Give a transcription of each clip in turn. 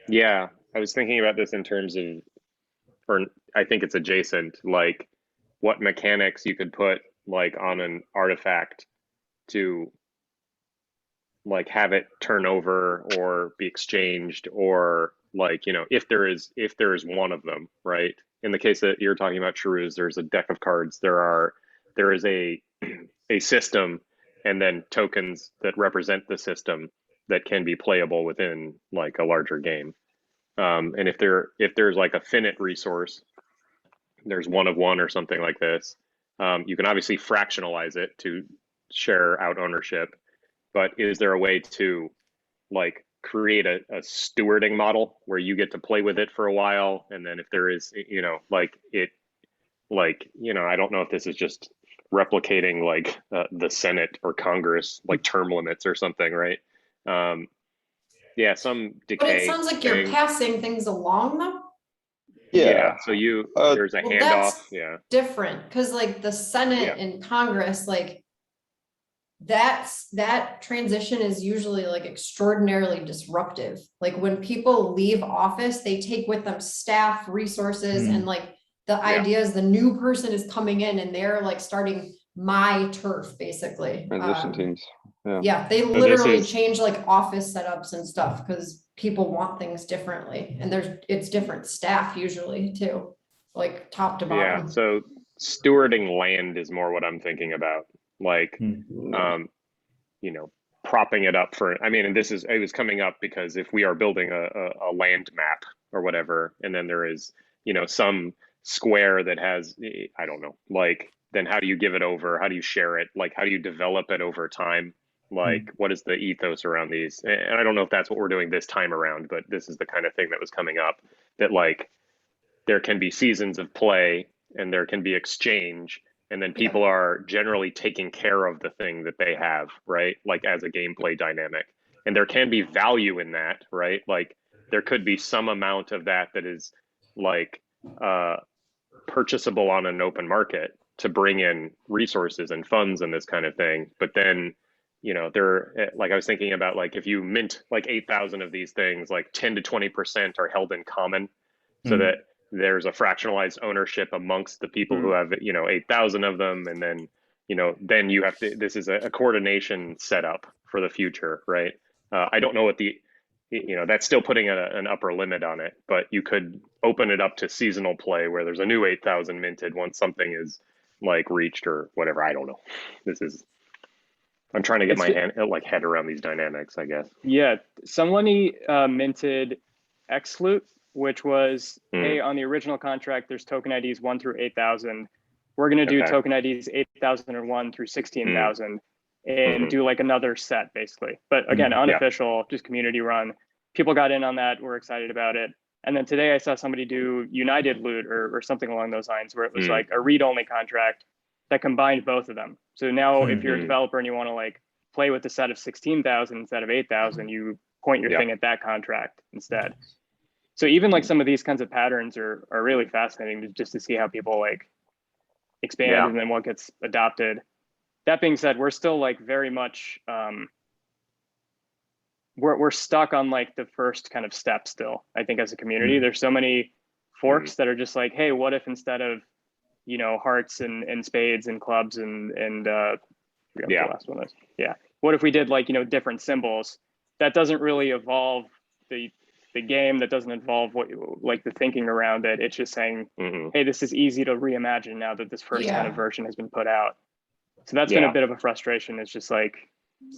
Yeah, I was thinking about this in terms of, or I think it's adjacent, like what mechanics you could put like on an artifact to like have it turn over or be exchanged, or like, if there is one of them, right? In the case that you're talking about Shahruz, there's a deck of cards. There is a system and then tokens that represent the system that can be playable within like a larger game. And if there's like a finite resource, there's one of one or something like this. You can obviously fractionalize it to share out ownership, but is there a way to like create a stewarding model where you get to play with it for a while, and then if there is, I don't know if this is just replicating like the Senate or Congress, like term limits or something, right? Um, yeah, some But it decay sounds like you're thing. passing things along though. Yeah, Yeah. so you Uh, there's a Well, handoff. that's Yeah, different because like the yeah, Senate and Congress, like that transition is usually like extraordinarily disruptive. Like when people leave office, they take with them staff, resources, and hmm. like the yeah, idea is the new person is coming in and they're like starting my turf basically. Transition teams. Yeah. Yeah, they so this literally is change like office setups and stuff because people want things differently, and it's different staff usually too, like top to yeah, bottom. so stewarding land is more what I'm thinking about, like Hmm. um you know, propping it up for, I mean, and this is, it was coming up because if we are building a land map or whatever, and then there is, some square that has, I don't know, like, then how do you give it over? How do you share it? Like, how do you develop it over time? Like, what is the ethos around these? And I don't know if that's what we're doing this time around, but this is the kind of thing that was coming up, that like there can be seasons of play and there can be exchange, and then Yeah, people are generally taking care of the thing that they have, right? Like as a gameplay dynamic, and there can be value in that, right? Like there could be some amount of that that is like uh purchasable on an open market to bring in resources and funds and this kind of thing. But then, there, like I was thinking about, like if you mint like 8,000 of these things, like 10 to 20% are held in common, so that Hmm. there's a fractionalized ownership amongst the people who have, 8,000 of them. And then, then you have to, this is a coordination setup for the future, right? I don't know what the, that's still putting an upper limit on it, but you could open it up to seasonal play where there's a new 8,000 minted once something is like reached or whatever. I don't know. This is, I'm trying to get It's my head around these dynamics, I guess. yeah. Somebody minted Xloot, which was, Mm, hey, on the original contract, there's token IDs 1 through 8,000. We're gonna do okay. token IDs 8,001 through Mm, 16,000 and hmm. do like another set basically. But again, Yeah. unofficial, just community run. People got in on that. We're excited about it. And then today I saw somebody do United Loot or something along those lines, where it was Mm, like a read-only contract that combined both of them. So now if you're a mm, developer and you want to like play with the set of 16,000 instead of 8,000, you point your yeah. thing at that contract instead. So even like some of these kinds of patterns are really fascinating just to see how people like expand Yeah. and then what gets adopted. That being said, we're still like very much we're stuck on like the first kind of step still. I think as a community, Hmm. there's so many Mm, forks that are just like, hey, what if instead of hearts and spades and clubs and I forget what yeah. the last one is. Yeah. What if we did like, different symbols? That doesn't really evolve the the game, that doesn't involve what like the thinking around it. It's just saying, Hmm. hey, this is easy to reimagine now that this first kind of yeah, version has been put out. So that's been a Yeah. bit of a frustration. It's just like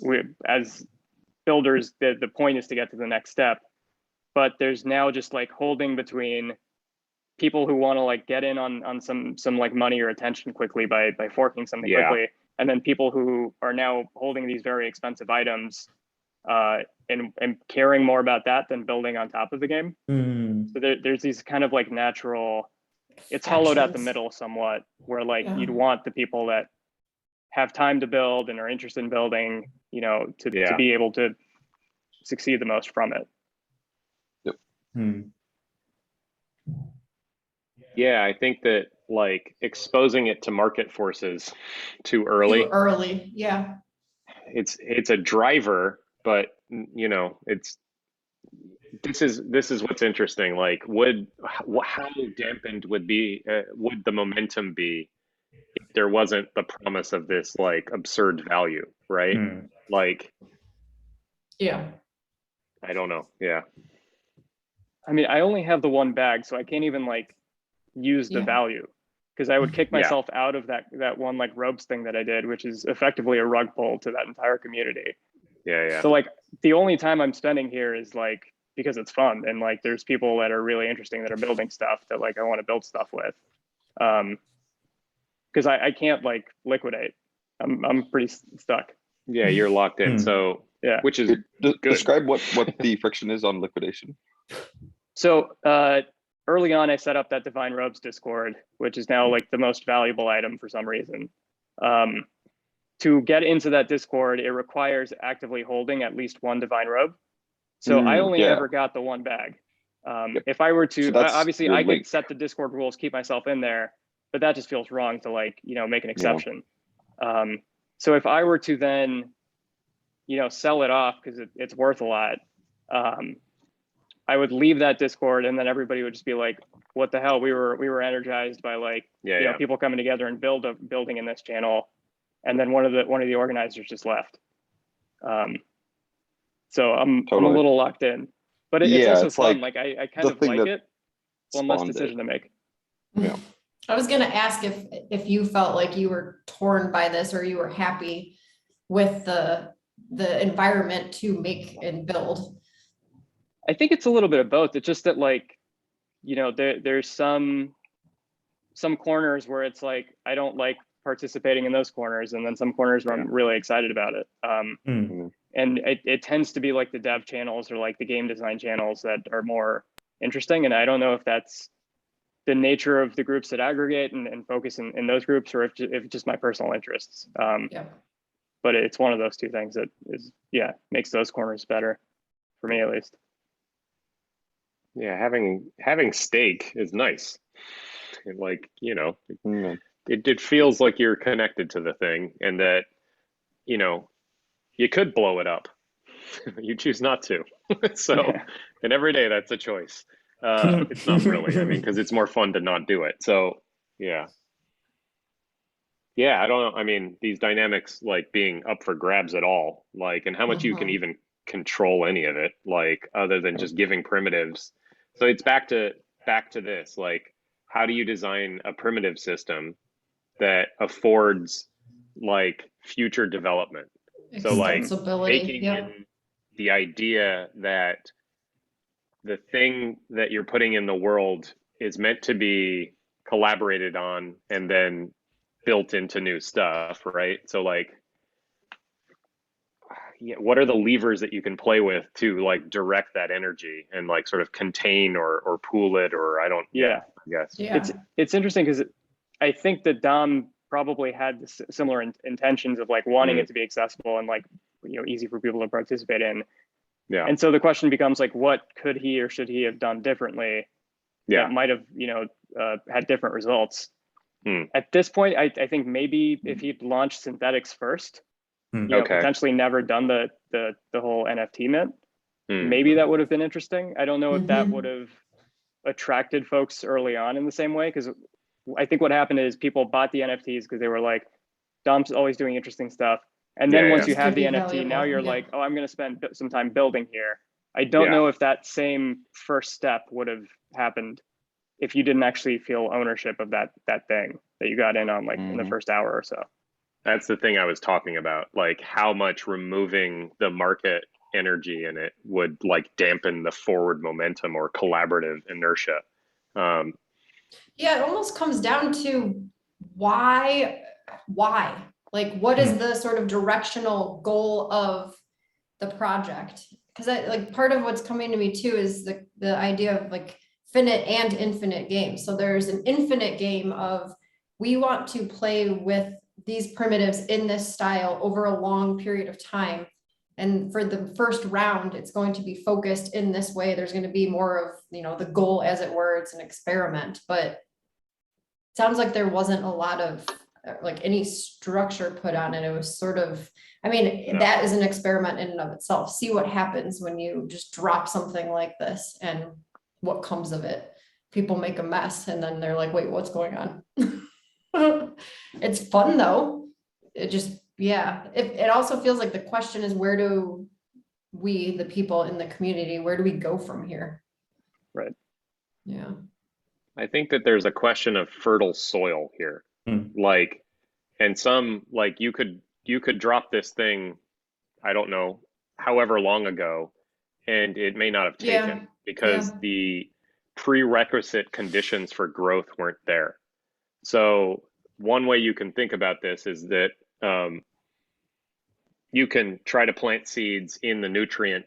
we as builders, the point is to get to the next step. But there's now just like holding between people who want to like get in on some like money or attention quickly by forking something Yeah. quickly, and then people who are now holding these very expensive items uh and caring more about that than building on top of the game. Hmm. So there's these kind of like natural, it's hollowed out the factions. middle somewhat, where like Yeah, you'd want the people that have time to build and are interested in building, to Yeah. be able to succeed the most from it. Yep. Hmm. Yeah. I think that like exposing it to market forces too too early, early. Yeah, it's a driver, but it's this is what's interesting. Like, how dampened would the momentum be if there wasn't the promise of this like absurd value, right? Like, Yeah. I don't know. Yeah. I mean, I only have the one bag, so I can't even like use the Yeah. value because I would kick Yeah. myself out of that one like ropes thing that I did, which is effectively a rug pull to that entire community. Yeah. Yeah. So like the only time I'm spending here is like because it's fun and like there's people that are really interesting that are building stuff that like I want to build stuff with. Because I can't like liquidate. I'm pretty stuck. Yeah. You're locked in. So, Yeah. which is good. Describe what the friction is on liquidation. So early on, I set up that Divine Robes Discord, which is now like the most valuable item for some reason. To get into that Discord, it requires actively holding at least one Divine Robe. So I only ever got the one bag. If I were to, So that's obviously your I could link. set the Discord rules, keep myself in there, but that just feels wrong to like, you know, make an exception. So if I were to then, you know, sell it off because it's worth a lot, I would leave that Discord and then everybody would just be like, what the hell? We were energized by like, you know, people coming together and building in this channel. And then one of the organizers just left. So I'm a little locked in, but it's also fun. Like I kind of like it. One less decision to make. Yeah. I was gonna ask if you felt like you were torn by this or you were happy with the environment to make and build. I think it's a little bit of both. It's just that like, you know, there's some corners where it's like I don't like participating in those corners, and then some corners where I'm really excited about it. And it tends to be like the dev channels or like the game design channels that are more interesting. And I don't know if that's the nature of the groups that aggregate and focus in those groups, or if it's just my personal interests. But it's one of those two things that is, makes those corners better for me, at least. Yeah, having stake is nice. And like, you know, it feels like you're connected to the thing and that, you know, you could blow it up. You choose not to. So, and every day that's a choice. It's not really, I mean, because it's more fun to not do it. So, yeah. Yeah, I don't know. I mean, these dynamics like being up for grabs at all, like, and how much you can even control any of it, like, other than just giving primitives. So it's back to this, like, how do you design a primitive system that affords like future development? So like taking in the idea that the thing that you're putting in the world is meant to be collaborated on and then built into new stuff, right? So like, what are the levers that you can play with to like direct that energy and like sort of contain or pool it, or I guess. It's interesting because I think that Dom probably had similar intentions of like wanting it to be accessible and like, you know, easy for people to participate in. Yeah. And so the question becomes like, what could he or should he have done differently that might have, you know, had different results? At this point, I think maybe if he'd launched synthetics first, you know, potentially never done the whole NFT mint, maybe that would have been interesting. I don't know if that would have attracted folks early on in the same way, because I think what happened is people bought the NFTs because they were like, Dom's always doing interesting stuff. And then once you have the NFT, now you're like, oh, I'm going to spend some time building here. I don't know if that same first step would have happened if you didn't actually feel ownership of that thing that you got in on like in the first hour or so. That's the thing I was talking about, like how much removing the market energy in it would like dampen the forward momentum or collaborative inertia. Yeah, it almost comes down to why, like, what is the sort of directional goal of the project? Because like part of what's coming to me too is the idea of like finite and infinite games. So there's an infinite game of we want to play with these primitives in this style over a long period of time. And for the first round, it's going to be focused in this way. There's going to be more of, you know, the goal, as it were, it's an experiment, but it sounds like there wasn't a lot of like any structure put on it. It was sort of, I mean, No. that is an experiment in and of itself. See what happens when you just drop something like this and what comes of it. People make a mess and then they're like, wait, what's going on? It's fun though. It just, yeah. It also feels like the question is, where do we, the people in the community, where do we go from here? Right. Yeah. I think that there's a question of fertile soil here. Like, and some, like you could drop this thing, I don't know, however long ago, and it may not have taken because the prerequisite conditions for growth weren't there. So one way you can think about this is that you can try to plant seeds in the nutrient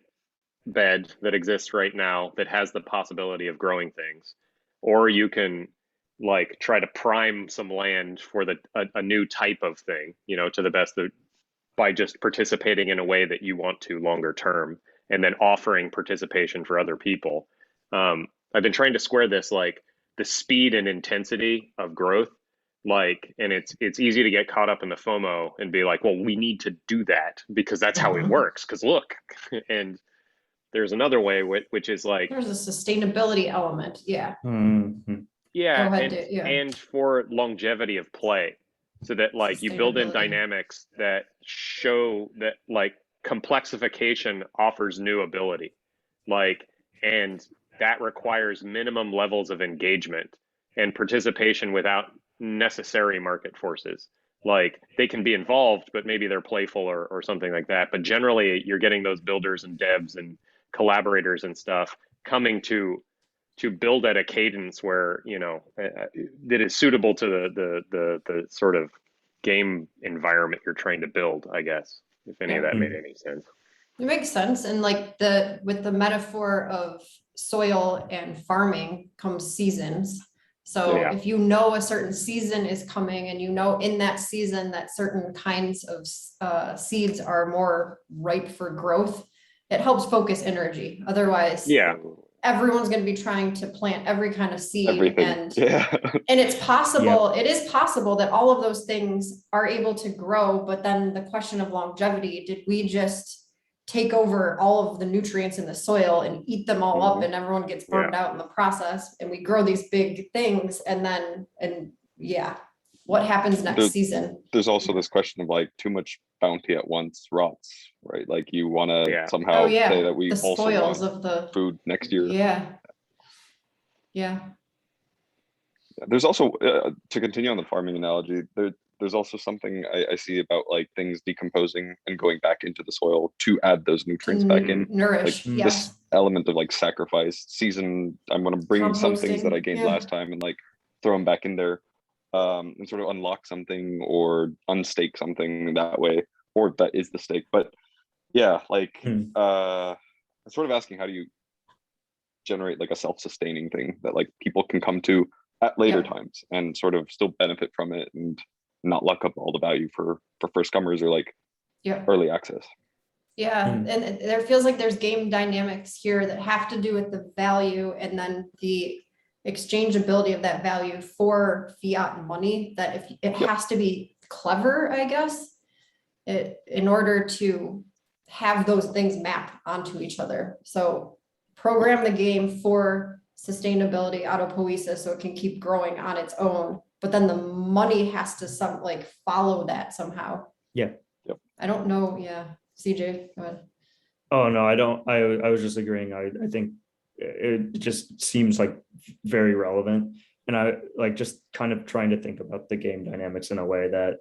bed that exists right now that has the possibility of growing things, or you can like try to prime some land for a new type of thing, you know, to the best of, by just participating in a way that you want to longer term, and then offering participation for other people. I've been trying to square this, like the speed and intensity of growth, like, and it's easy to get caught up in the FOMO and be like, well, we need to do that because that's how it works, because look. And there's another way, which is like, There's a sustainability element. Yeah. yeah, Go ahead, and for longevity of play, so that like you build in Sustainability. dynamics that show that like complexification offers new ability, like, and that requires minimum levels of engagement and participation without necessary market forces. Like they can be involved, but maybe they're playful or something like that. But generally, you're getting those builders and devs and collaborators and stuff coming to build at a cadence where, you know, that is suitable to the sort of game environment you're trying to build, I guess, if any of that made any sense. It makes sense. And like with the metaphor of soil and farming comes seasons. So Yeah. if you know a certain season is coming and you know in that season that certain kinds of seeds are more ripe for growth, it helps focus energy. Otherwise, Yeah. everyone's going to be trying to plant every kind of seed. Everything. And Yeah. it's possible, it is possible that all of those things are able to grow, but then the question of longevity, did we just take over all of the nutrients in the soil and eat them all up and everyone gets burned out in the process and we grow these big things and what happens next season? There's also this question of like too much bounty at once rots, right? Like you want to somehow say that we the also spoils want of the food next year. Yeah. There's also, to continue on the farming analogy, there's also something I see about like things decomposing and going back into the soil to add those nutrients back in. Nourish, like yes. this element of like sacrifice season. I'm going to bring some things that I gained Composting, last time and like throw them back in there, and sort of unlock something or unstake something that way, or that is the stake. But yeah, like I'm sort of asking, how do you generate like a self-sustaining thing that like people can come to at later times and sort of still benefit from it and not lock up all the value for first comers or like early access. And there feels like there's game dynamics here that have to do with the value and then the exchangeability of that value for fiat money, that if it has to be clever, I guess, in order to have those things map onto each other. So program the game for sustainability, autopoiesis, so it can keep growing on its own, but then the money has to follow that somehow. I don't know. CJ, go ahead. Oh no, I don't. I was just agreeing. I think it just seems like very relevant, and I like just kind of trying to think about the game dynamics in a way that,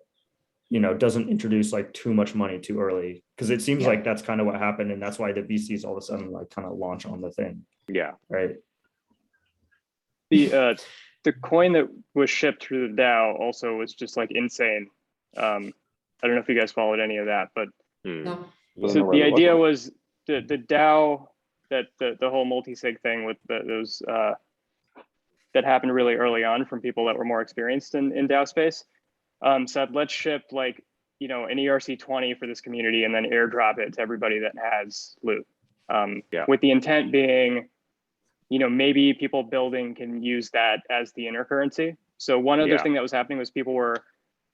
you know, doesn't introduce like too much money too early, because it seems like that's kind of what happened, and that's why the VCs all of a sudden like kind of launch on the thing. Right. The coin that was shipped through the DAO also was just like insane. I don't know if you guys followed any of that, but No. so the idea was the DAO, that the whole multi-sig thing with those that happened really early on from people that were more experienced in DAO space, said, let's ship like, you know, an ERC-20 for this community and then airdrop it to everybody that has loot. With the intent being, you know, maybe people building can use that as the inner currency. So one other thing that was happening was people were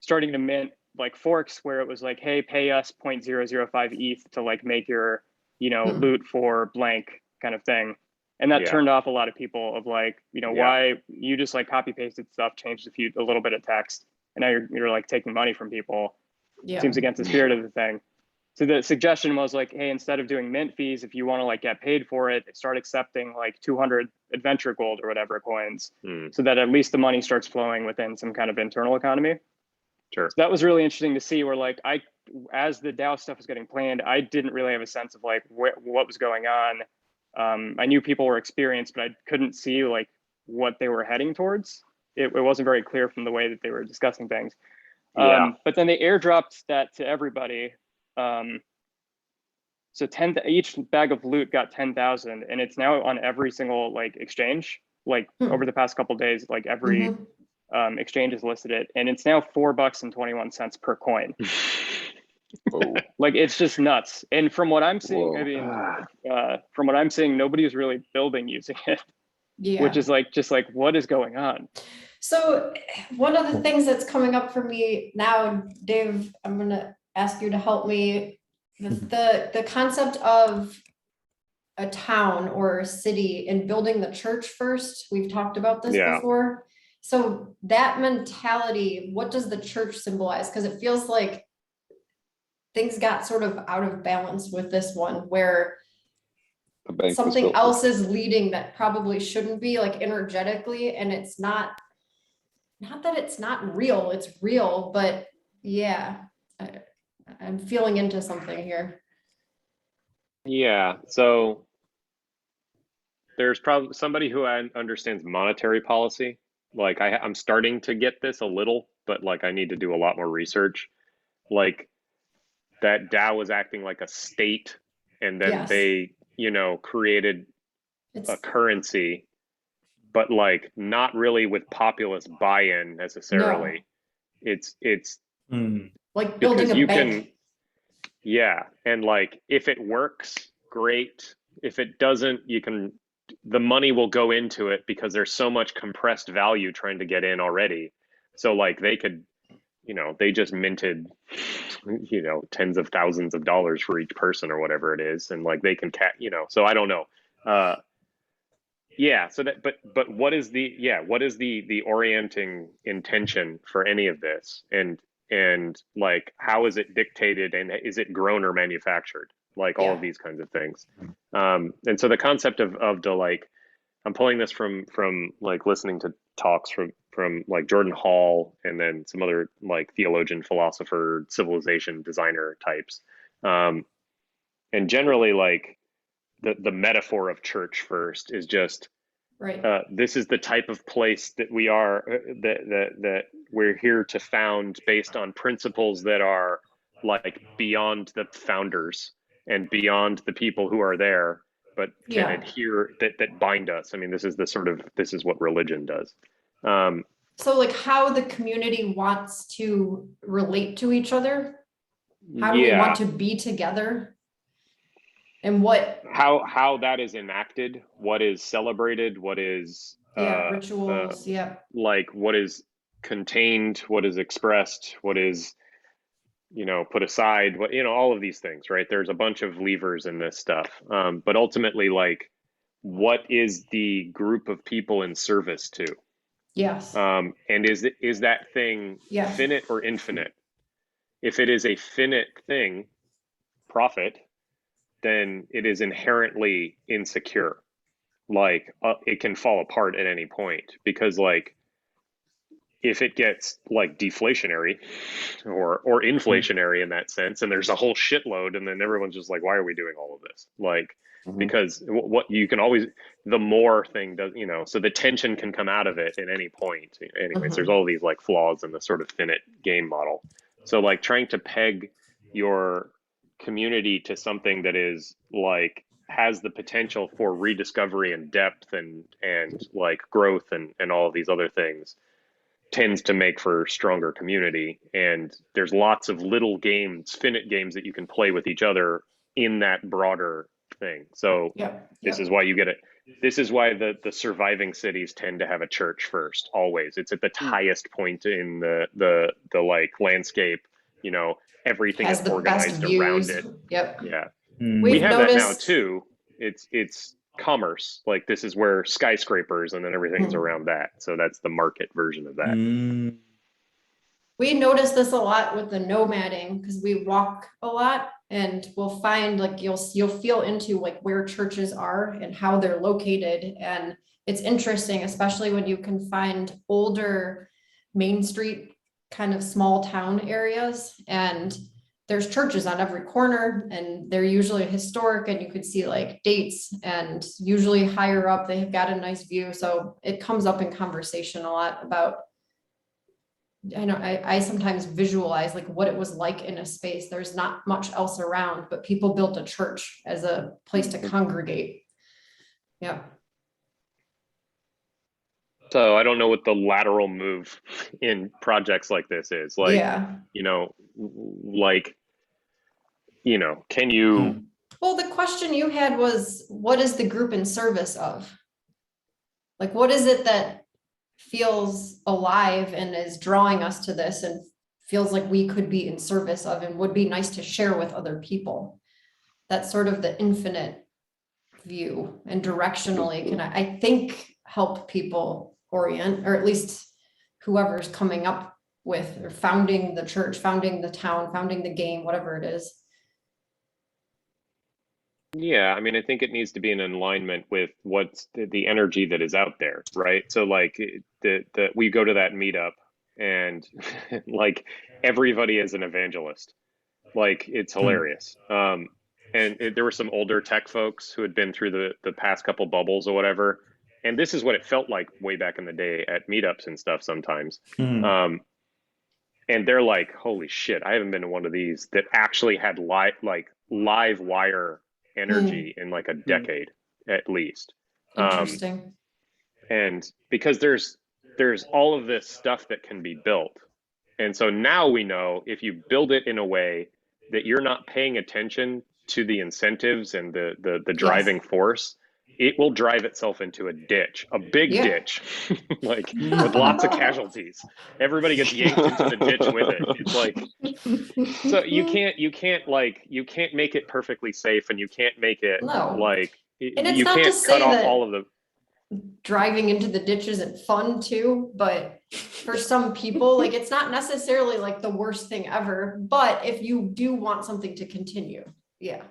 starting to mint like forks where it was like, hey, pay us 0.005 ETH to like make your, loot for blank kind of thing. And that turned off a lot of people of like, why you just like copy pasted stuff, changed a little bit of text, and now you're like taking money from people. Seems against the spirit of the thing. So the suggestion was like, hey, instead of doing mint fees, if you want to like get paid for it, start accepting like 200 adventure gold or whatever coins, so that at least the money starts flowing within some kind of internal economy. Sure. So that was really interesting to see where like as the DAO stuff was getting planned, I didn't really have a sense of like what was going on. I knew people were experienced, but I couldn't see like what they were heading towards. It wasn't very clear from the way that they were discussing things. But then they airdropped that to everybody. So each bag of loot got 10,000, and it's now on every single like exchange. Like over the past couple of days, like every exchange has listed it, and it's now $4.21 per coin. Like it's just nuts. And from what I'm seeing, I mean, from what I'm seeing, nobody's really building using it. Which is like just like what is going on? So one of the things that's coming up for me now, Dave, I'm gonna ask you to help me. The concept of a town or a city and building the church first. We've talked about this before. So that mentality, what does the church symbolize? Because it feels like things got sort of out of balance with this one, where something else is leading that probably shouldn't be, like energetically, and it's not that it's not real, it's real, but I'm feeling into something here. Yeah, so there's probably somebody who understands monetary policy. Like I'm starting to get this a little, but like I need to do a lot more research. Like that DAO was acting like a state, and then they, created a currency, but like not really with populist buy-in necessarily. No. It's like building a bank. And like if it works, great. If it doesn't, the money will go into it because there's so much compressed value trying to get in already. So like they could, they just minted, tens of thousands of dollars for each person or whatever it is, and like they can so I don't know. So that, but what is the orienting intention for any of this, and like how is it dictated, and is it grown or manufactured, like all of these kinds of things. And so the concept of the like, I'm pulling this from like listening to talks from like Jordan Hall, and then some other like theologian, philosopher, civilization designer types, and generally like the metaphor of church first is just this is the type of place that we are, that we're here to found based on principles that are like beyond the founders and beyond the people who are there, but can adhere, that bind us. I mean, this is what religion does. So like how the community wants to relate to each other. How do we want to be together? And how that is enacted, what is celebrated, what is rituals, like what is contained, what is expressed, what is put aside, what all of these things, right? There's a bunch of levers in this stuff, but ultimately, like, what is the group of people in service to? And is that thing finite or infinite? If it is a finite thing, profit, then it is inherently insecure. Like it can fall apart at any point, because like if it gets like deflationary or inflationary in that sense, and there's a whole shitload, and then everyone's just like, why are we doing all of this? Like, because what you can always, the more thing does, so the tension can come out of it at any point. Anyways, there's all these like flaws in the sort of finite game model. So like trying to peg your community to something that is like has the potential for rediscovery and depth and like growth and all of these other things tends to make for stronger community. And there's lots of little games, finite games, that you can play with each other in that broader thing. So this is why you get it. This is why the surviving cities tend to have a church first, always. It's at the highest point in the like landscape, you know, everything Has is the best organized around views. it. Yep. Yeah. Mm. We We've have that now noticed too. It's commerce. Like this is where skyscrapers and then everything's around that. So that's the market version of that. Mm. we notice this a lot with the nomading because we walk a lot and we'll find like you'll feel into like where churches are and how they're located. And it's interesting, especially when you can find older Main Street kind of small town areas and there's churches on every corner and they're usually historic and you could see like dates and usually higher up, they've got a nice view. So it comes up in conversation a lot about, I know I sometimes visualize like what it was like in a space. There's not much else around, but people built a church as a place to congregate. Yeah. So I don't know what the lateral move in projects like this is. Like, Yeah. you know, like, you know, can you? Well, the question you had was, what is the group in service of? Like, what is it that feels alive and is drawing us to this and feels like we could be in service of and would be nice to share with other people? That's sort of the infinite view and directionally can, I think, help people orient, or at least whoever's coming up with or founding the church, founding the town, founding the game, whatever it is. Yeah, I mean, I think it needs to be in alignment with what's the energy that is out there, right? So like we go to that meetup and like everybody is an evangelist. Like it's hilarious. There were some older tech folks who had been through the past couple bubbles or whatever. And this is what it felt like way back in the day at meetups and stuff sometimes. And they're like, holy shit, I haven't been to one of these that actually had live wire energy in like a decade at least. Interesting. And because there's all of this stuff that can be built. And so now we know if you build it in a way that you're not paying attention to the incentives and the driving force, it will drive itself into a ditch, a big ditch, like with lots of casualties. Everybody gets yanked into the ditch with it. It's like, so you can't make it perfectly safe, and you can't make it like, and it's you not can't to say cut off that all of the driving into the ditch isn't fun too, but for some people, like it's not necessarily like the worst thing ever, but if you do want something to continue, Yeah,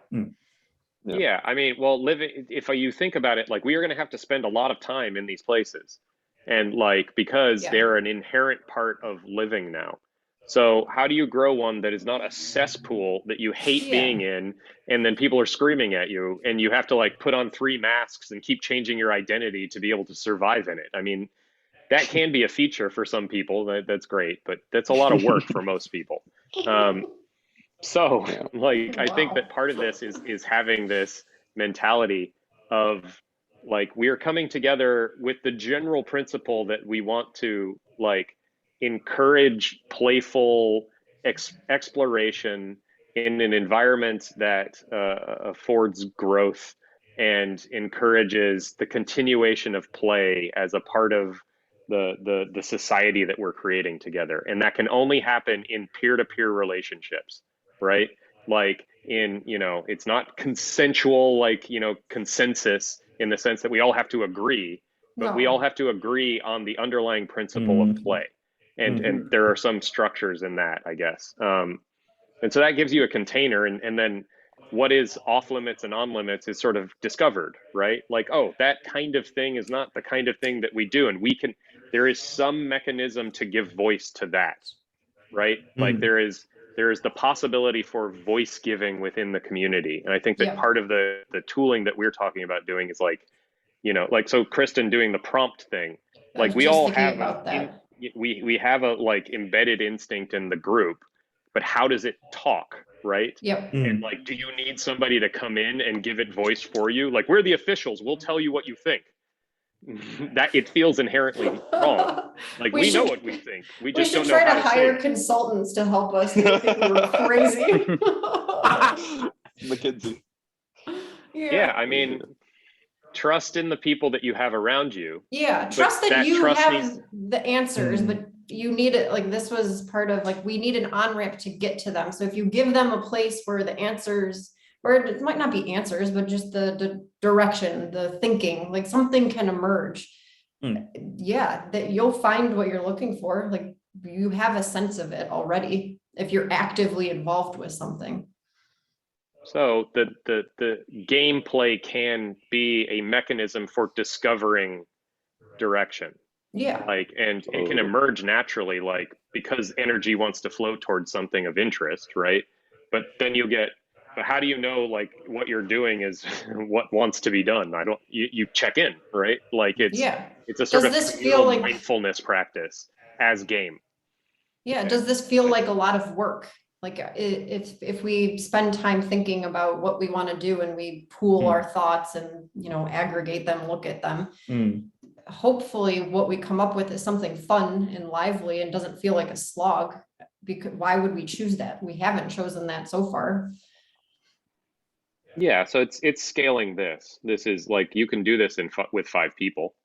I mean, well, if you think about it, like we are going to have to spend a lot of time in these places, and like because they're an inherent part of living now. So how do you grow one that is not a cesspool that you hate being in, and then people are screaming at you, and you have to like put on 3 masks and keep changing your identity to be able to survive in it? I mean, that can be a feature for some people. That's great, but that's a lot of work for most people. So like, I think that part of this is having this mentality of like, we are coming together with the general principle that we want to like encourage playful exploration in an environment that affords growth and encourages the continuation of play as a part of the society that we're creating together. And that can only happen in peer-to-peer relationships. Right? Like in, you know, it's not consensual, like, you know, consensus in the sense that we all have to agree, but we all have to agree on the underlying principle of play. And there are some structures in that, I guess. And so that gives you a container, and then what is off limits and on limits is sort of discovered, right? Like, oh, that kind of thing is not the kind of thing that we do. And there is some mechanism to give voice to that, right? Like there is the possibility for voice giving within the community. And I think that part of the tooling that we're talking about doing is like, you know, like, so Kristen doing the prompt thing, like we all have we have a like embedded instinct in the group, but how does it talk, right? And like, do you need somebody to come in and give it voice for you? Like, we're the officials, we'll tell you what you think. That it feels inherently wrong. Like we know what we think. We just don't know how to try to hire consultants to help us. They think we were crazy. McKinsey. Yeah, I mean, trust in the people that you have around you. Yeah, But trust that you trust have needs, the answers, but you need it, like this was part of, like, we need an on-ramp to get to them. So if you give them a place where the answers, or it might not be answers, but just the direction, the thinking, like something can emerge. Yeah, that you'll find what you're looking for. Like you have a sense of it already if you're actively involved with something. so the gameplay can be a mechanism for discovering direction. Yeah. Like, and it can emerge naturally, like, because energy wants to flow towards something of interest, right? But then but how do you know, like, what you're doing is what wants to be done? You check in, right? Like, Yeah. it's a sort Does of this feel communal like, mindfulness practice as game. yeah, does this feel like a lot of work? Like if we spend time thinking about what we want to do and we pool our thoughts and, aggregate them, look at them, hopefully what we come up with is something fun and lively and doesn't feel like a slog. Because why would we choose that? We haven't chosen that so far. Yeah, so it's scaling this. This is like, you can do this with 5 people.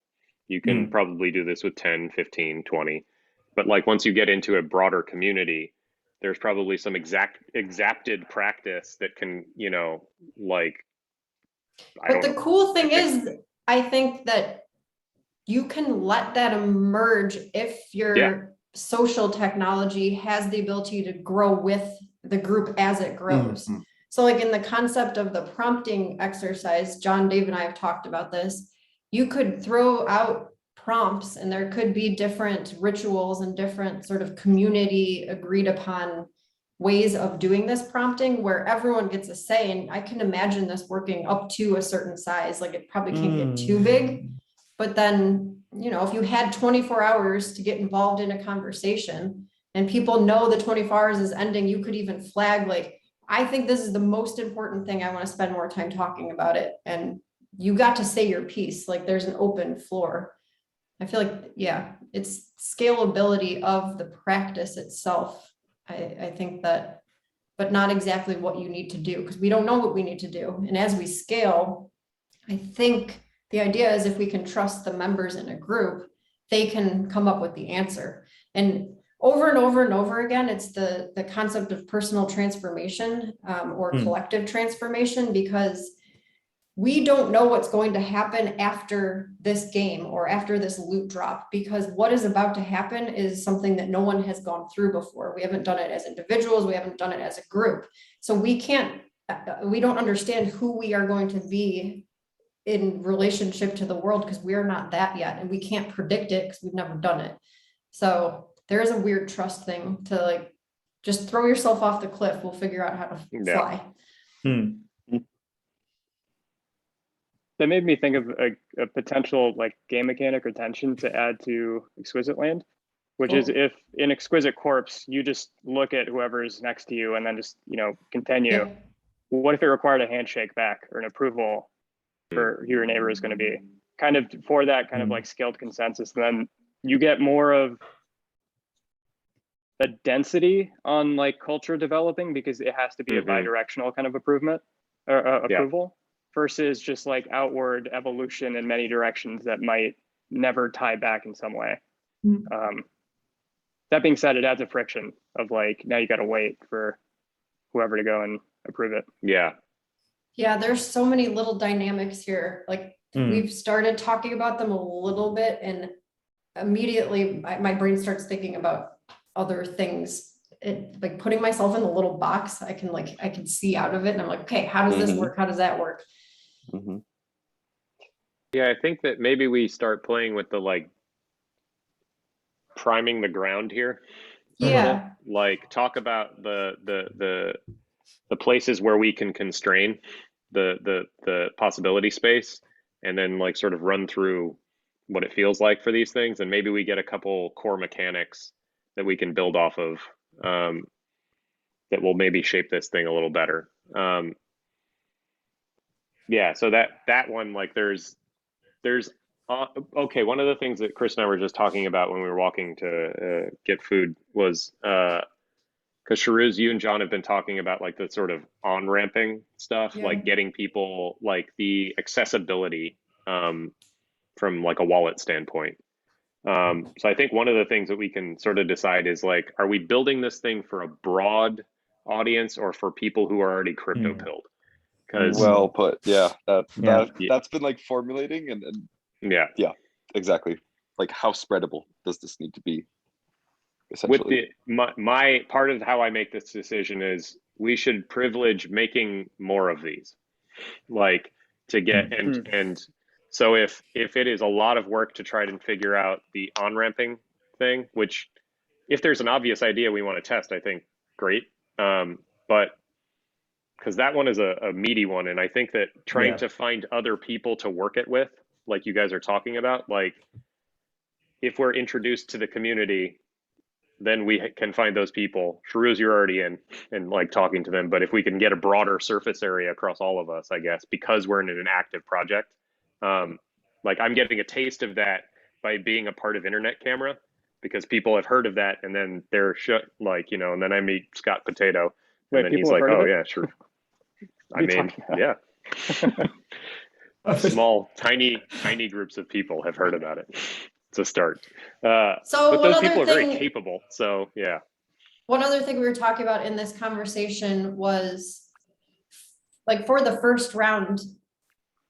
You can probably do this with 10, 15, 20. But like, once you get into a broader community, there's probably some exacted practice that can, like, But the cool thing is, I think that you can let that emerge if your social technology has the ability to grow with the group as it grows. So like in the concept of the prompting exercise, John, Dave, and I have talked about this. You could throw out prompts and there could be different rituals and different sort of community agreed upon ways of doing this prompting where everyone gets a say. And I can imagine this working up to a certain size. Like it probably can't get too big, but then, if you had 24 hours to get involved in a conversation and people know the 24 hours is ending, you could even flag, like, I think this is the most important thing. I want to spend more time talking about it. And you got to say your piece. Like there's an open floor. I feel like, yeah, it's scalability of the practice itself. I think that, but not exactly what you need to do because we don't know what we need to do. And as we scale, I think the idea is if we can trust the members in a group, they can come up with the answer. And over and over and over again, it's the concept of personal transformation or collective transformation, because we don't know what's going to happen after this game or after this loot drop, because what is about to happen is something that no one has gone through before. We haven't done it as individuals. We haven't done it as a group. So we don't understand who we are going to be in relationship to the world because we're not that yet. And we can't predict it because we've never done it. So there is a weird trust thing to like, just throw yourself off the cliff. We'll figure out how to fly. That made me think of a potential like game mechanic or tension to add to Exquisite Land, which is if in Exquisite Corpse, you just look at whoever's next to you and then just, continue. Yeah. What if it required a handshake back or an approval for who your neighbor is going to be? Kind of for that kind of like scaled consensus. And then you get more of a density on like culture developing because it has to be a bi-directional kind of approval versus just like outward evolution in many directions that might never tie back in some way. That being said, it adds a friction of like, now you got to wait for whoever to go and approve it. Yeah, there's so many little dynamics here. Like we've started talking about them a little bit and immediately my brain starts thinking about other things. Like putting myself in the little box, I can see out of it and I'm like, okay, how does this work? How does that work? Yeah, I think that maybe we start playing with the like priming the ground here. Yeah. Like talk about the places where we can constrain the possibility space, and then like sort of run through what it feels like for these things, and maybe we get a couple core mechanics that we can build off of that will maybe shape this thing a little better. Yeah, so that one, like there's okay, one of the things that Chris and I were just talking about when we were walking to get food was because Shahruz, you and John have been talking about like the sort of on-ramping stuff, Yeah. like getting people like the accessibility from like a wallet standpoint. So I think one of the things that we can sort of decide is like, are we building this thing for a broad audience or for people who are already crypto pilled? Because Well put. Yeah, Yeah. that's been like formulating and yeah, exactly. Like how spreadable does this need to be? with Essentially. my part of how I make this decision is we should privilege making more of these, like to get and so if it is a lot of work to try to figure out the on-ramping thing, which if there's an obvious idea we want to test, I think great. But because that one is a meaty one, and I think that trying to find other people to work it with, like you guys are talking about, like if we're introduced to the community, then we can find those people. Shahruz, you're already in and like talking to them. But if we can get a broader surface area across all of us, I guess, because we're in an active project, like I'm getting a taste of that by being a part of Internet Camera, because people have heard of that, and then they're like, you know, and then I meet Scott Potato, and Wait, then he's people have like, heard of oh it? yeah, sure. I What are you mean, talking about? yeah. Small, tiny groups of people have heard about it. It's a start. So but one those other people are very thing- capable. So yeah. One other thing we were talking about in this conversation was like for the first round,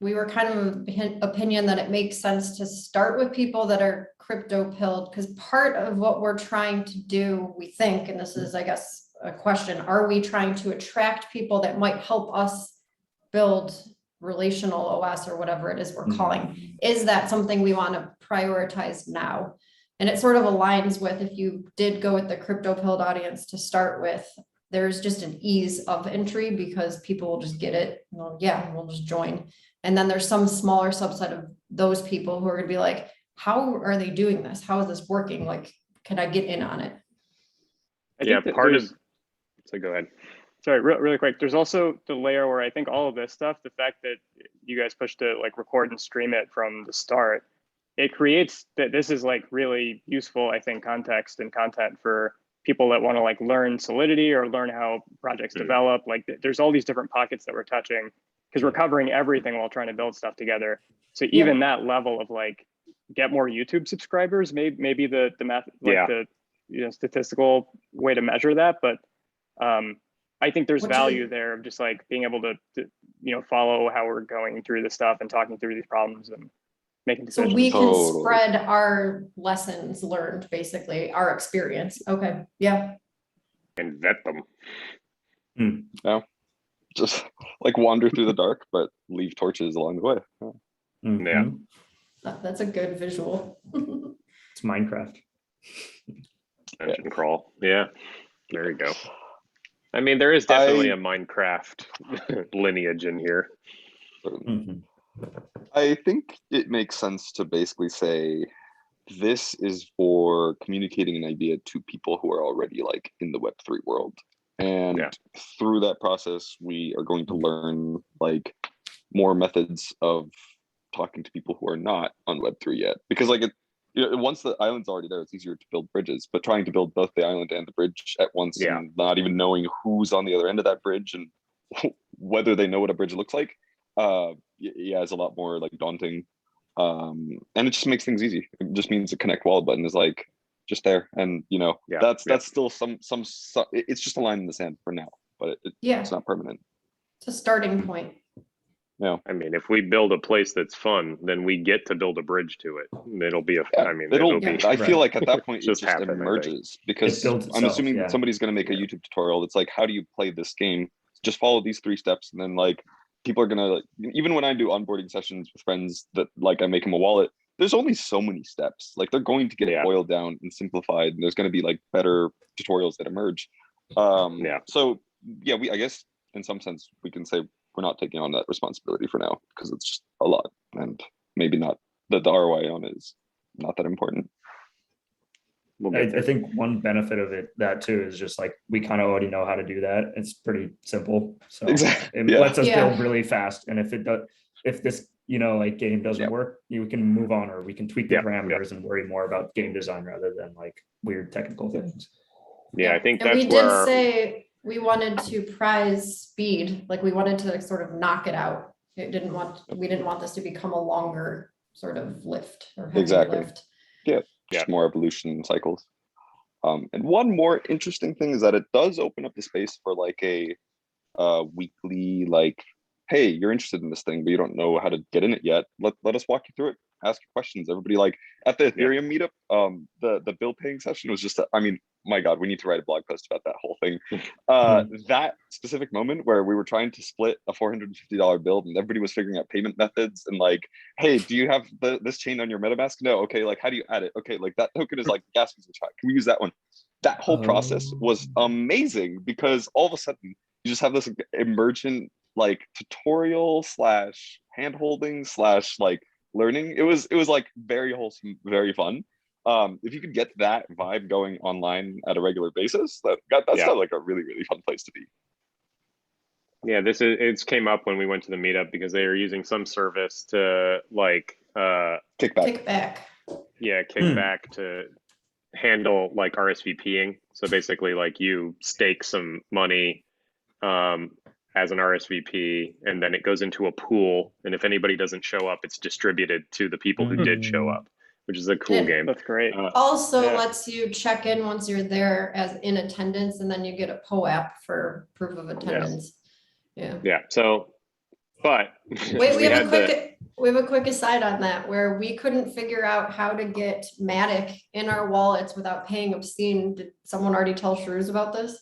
we were kind of opinion that it makes sense to start with people that are crypto pilled, because part of what we're trying to do, we think, and this is, I guess, a question, are we trying to attract people that might help us build relational OS or whatever it is we're calling? Is that something we want to prioritize now? And it sort of aligns with, if you did go with the crypto pilled audience to start with, there's just an ease of entry because people will just get it. Well, yeah, we'll just join. And then there's some smaller subset of those people who are going to be like, how are they doing this? How is this working? Like, can I get in on it? Yeah, part of, so go ahead. Sorry, really quick. There's also the layer where I think all of this stuff, the fact that you guys push to like record and stream it from the start, it creates that this is like really useful, I think, context and content for people that want to like learn Solidity or learn how projects develop. Like there's all these different pockets that we're touching because we're covering everything while trying to build stuff together. So even that level of like get more YouTube subscribers, maybe the math, like the statistical way to measure that, but I think there's value there of just like being able to follow how we're going through this stuff and talking through these problems and making decisions. So we can spread our lessons learned, basically our experience. Okay. Yeah. And vet them. Yeah. Just like wander through the dark, but leave torches along the way. Yeah. That's a good visual. It's Minecraft. Dungeon crawl. Yeah. There you go. I mean, there is definitely a Minecraft lineage in here. I think it makes sense to basically say this is for communicating an idea to people who are already like in the Web3 world. And through that process, we are going to learn like more methods of talking to people who are not on Web3 yet. Because like once the island's already there, it's easier to build bridges. But trying to build both the island and the bridge at once, and not even knowing who's on the other end of that bridge and whether they know what a bridge looks like, is a lot more like daunting. And it just makes things easy. It just means the connect wallet button is like just there, and that's still some it's just a line in the sand for now, but it's not permanent. It's a starting point. Yeah, I mean, if we build a place that's fun, then we get to build a bridge to it. It'll be I feel like at that point it just emerges, because I'm assuming somebody's going to make a YouTube tutorial that's like, how do you play this game? Just follow these 3 steps, and then like people are gonna, like, even when I do onboarding sessions with friends that like I make them a wallet, there's only so many steps. Like they're going to get boiled down and simplified, and there's going to be like better tutorials that emerge. So I guess in some sense we can say we're not taking on that responsibility for now because it's just a lot, and maybe not the ROI on it is not that important. I think one benefit of that too is just like we kind of already know how to do that. It's pretty simple, so it lets us build really fast. And if this like game doesn't work, you can move on, or we can tweak the parameters and worry more about game design rather than like weird technical things. Yeah, I think and that's we where did say we wanted to prize speed, like we wanted to sort of knock it out. We didn't want this to become a longer sort of lift or heavier Exactly. lift. Yeah, just more evolution cycles. And one more interesting thing is that it does open up the space for like a weekly, like, hey, you're interested in this thing, but you don't know how to get in it yet. Let us walk you through it. Ask your questions. Everybody, like at the Ethereum meetup, the bill paying session was just, I mean, my God, we need to write a blog post about that whole thing. That specific moment where we were trying to split a $450 bill and everybody was figuring out payment methods and like, hey, do you have this chain on your MetaMask? No. Okay, like how do you add it? Okay, like that token is like gas usage. Can we use that one? That whole process was amazing because all of a sudden you just have this emergent like tutorial slash hand holding slash like learning. It was like very wholesome, very fun. If you could get that vibe going online at a regular basis, that's not like a really, really fun place to be. Yeah, it came up when we went to the meetup because they were using some service to like kickback. Yeah, kickback to handle like RSVPing. So basically like you stake some money as an RSVP, and then it goes into a pool. And if anybody doesn't show up, it's distributed to the people who did show up, which is a cool game. That's great. Also lets you check in once you're there as in attendance, and then you get a POAP for proof of attendance. Yeah. So, but wait, we have a quick aside on that where we couldn't figure out how to get Matic in our wallets without paying obscene. Did someone already tell Shahruz about this?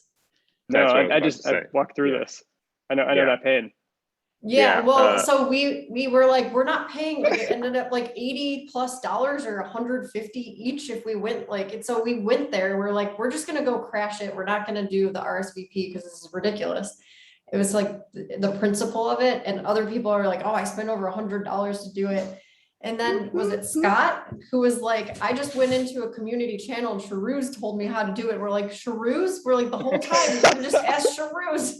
No, I walked through this. I know that pain. Well, so we were like, we're not paying, like it ended up like $80+ or $150 each if we went like, and so we went there, we're like, we're just gonna go crash it. We're not gonna do the RSVP because this is ridiculous. It was like the principle of it, and other people are like, oh, I spent over $100 to do it. And then was it Scott who was like, I just went into a community channel and Shahruz told me how to do it. We're like, Shahruz? We're like, the whole time we could have just asked Shahruz.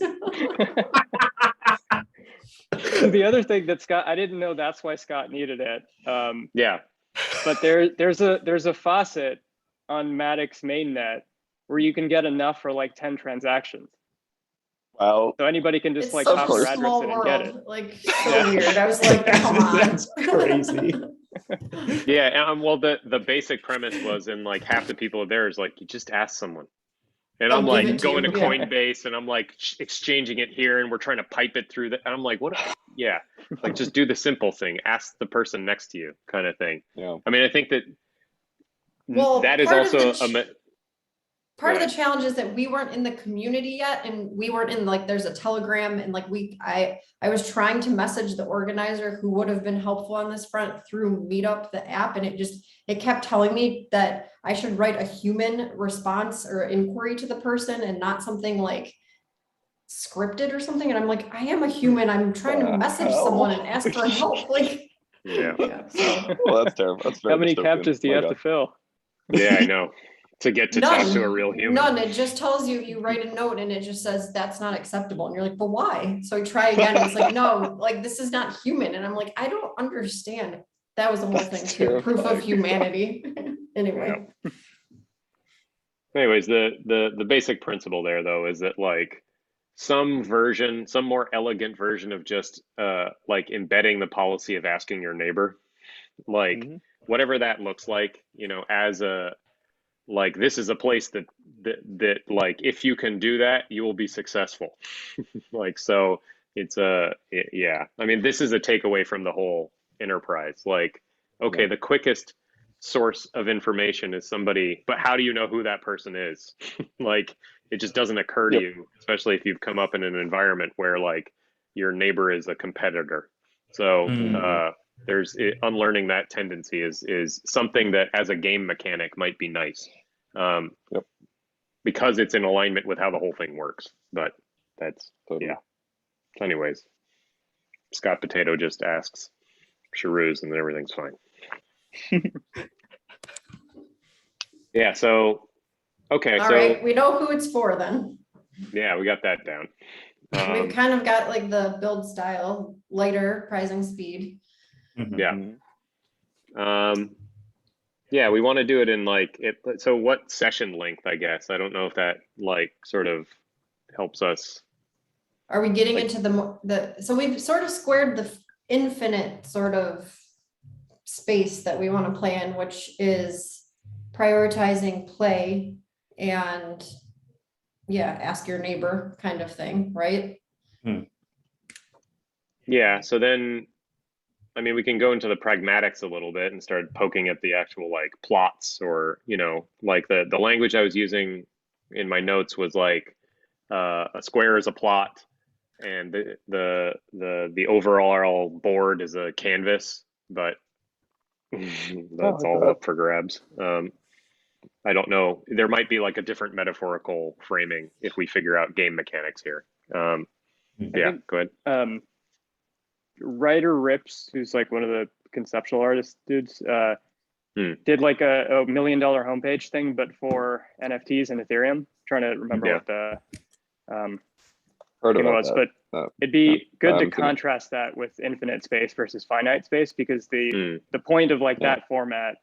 The other thing that Scott, I didn't know that's why Scott needed it. But there's a faucet on Matic's mainnet where you can get enough for like 10 transactions. Wow. So anybody can just like copy your address in and get it. Like so weird. I was like, come on. That's crazy. Well, the basic premise was, in like half the people there is like, you just ask someone. And They'll I'm like give it to going to you. Coinbase and I'm like exchanging it here and we're trying to pipe it through that. And I'm like, what? Like just do the simple thing. Ask the person next to you kind of thing. Yeah. I mean, I think that that is part of also part of the challenge is that we weren't in the community yet, and we weren't in like there's a Telegram, and like I was trying to message the organizer who would have been helpful on this front through Meetup, the app, and it kept telling me that I should write a human response or inquiry to the person and not something like scripted or something. And I'm like, I am a human. I'm trying to message someone and ask for help. Like, so. Well, that's terrible. That's very How many captchas do you have to fill? Yeah, I know. To get to talk to a real human. None. It just tells you write a note and it just says that's not acceptable. And you're like, but why? So I try again. And it's like, no, like this is not human. And I'm like, I don't understand. That was the whole thing too. Proof of humanity. Anyway. Anyways, the basic principle there though is that like some more elegant version of just like embedding the policy of asking your neighbor, like whatever that looks like, as a like this is a place that like if you can do that, you will be successful. Like so it's I mean, this is a takeaway from the whole enterprise. Like, okay, the quickest source of information is somebody, but how do you know who that person is? Like it just doesn't occur to you, especially if you've come up in an environment where like your neighbor is a competitor. So there's unlearning that tendency is something that as a game mechanic might be nice, because it's in alignment with how the whole thing works. But that's anyways, Scott Potato just asks Shahruz and then everything's fine. So okay, all right, we know who it's for then. Yeah, we got that down. We've kind of got like the build style, lighter, prizing speed. Yeah, we want to do it in like it. So what session length, I guess? I don't know if that like sort of helps us. Are we getting Like- into so we've sort of squared the infinite sort of space that we want to play in, which is prioritizing play and ask your neighbor kind of thing, right? Yeah, so then, I mean, we can go into the pragmatics a little bit and start poking at the actual like plots, or, you know, like the language I was using in my notes was like a square is a plot, and the overall board is a canvas, but that's all up for grabs. I don't know. There might be like a different metaphorical framing if we figure out game mechanics here. Yeah, go ahead. Ryder Rips, who's like one of the conceptual artist dudes, did like a $1 million homepage thing, but for NFTs and Ethereum. Trying to remember what the thing was, but it'd be good to contrast that with infinite space versus finite space, because the point of like that format,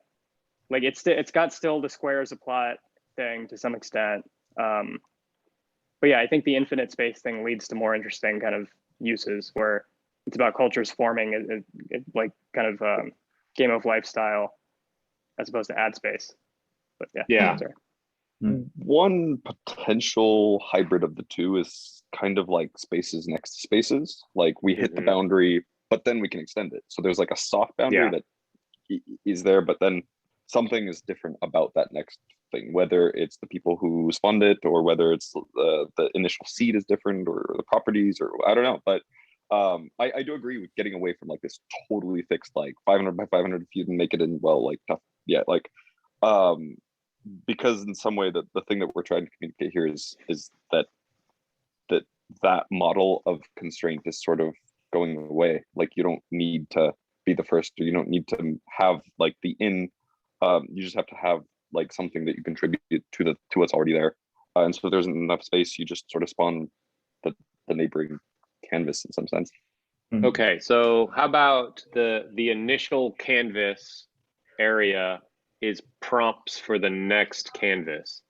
like it's got still the square as a plot thing to some extent, but yeah, I think the infinite space thing leads to more interesting kind of uses where it's about cultures forming it like kind of game of lifestyle as opposed to ad space. But yeah. Sorry. One potential hybrid of the two is kind of like spaces next to spaces. Like we hit the boundary, but then we can extend it. So there's like a soft boundary that is there, but then something is different about that next thing, whether it's the people who spawned it or whether it's the initial seed is different or the properties, or I don't know. But I do agree with getting away from like this totally fixed like 500 by 500 if you can make it in like tough. Yeah, like because in some way the thing that we're trying to communicate here is that model of constraint is sort of going away. Like you don't need to be the first, or you don't need to have like the you just have to have like something that you contribute to what's already there. And so if there's enough space, you just sort of spawn the neighboring canvas in some sense. Okay, so how about the initial canvas area is prompts for the next canvas.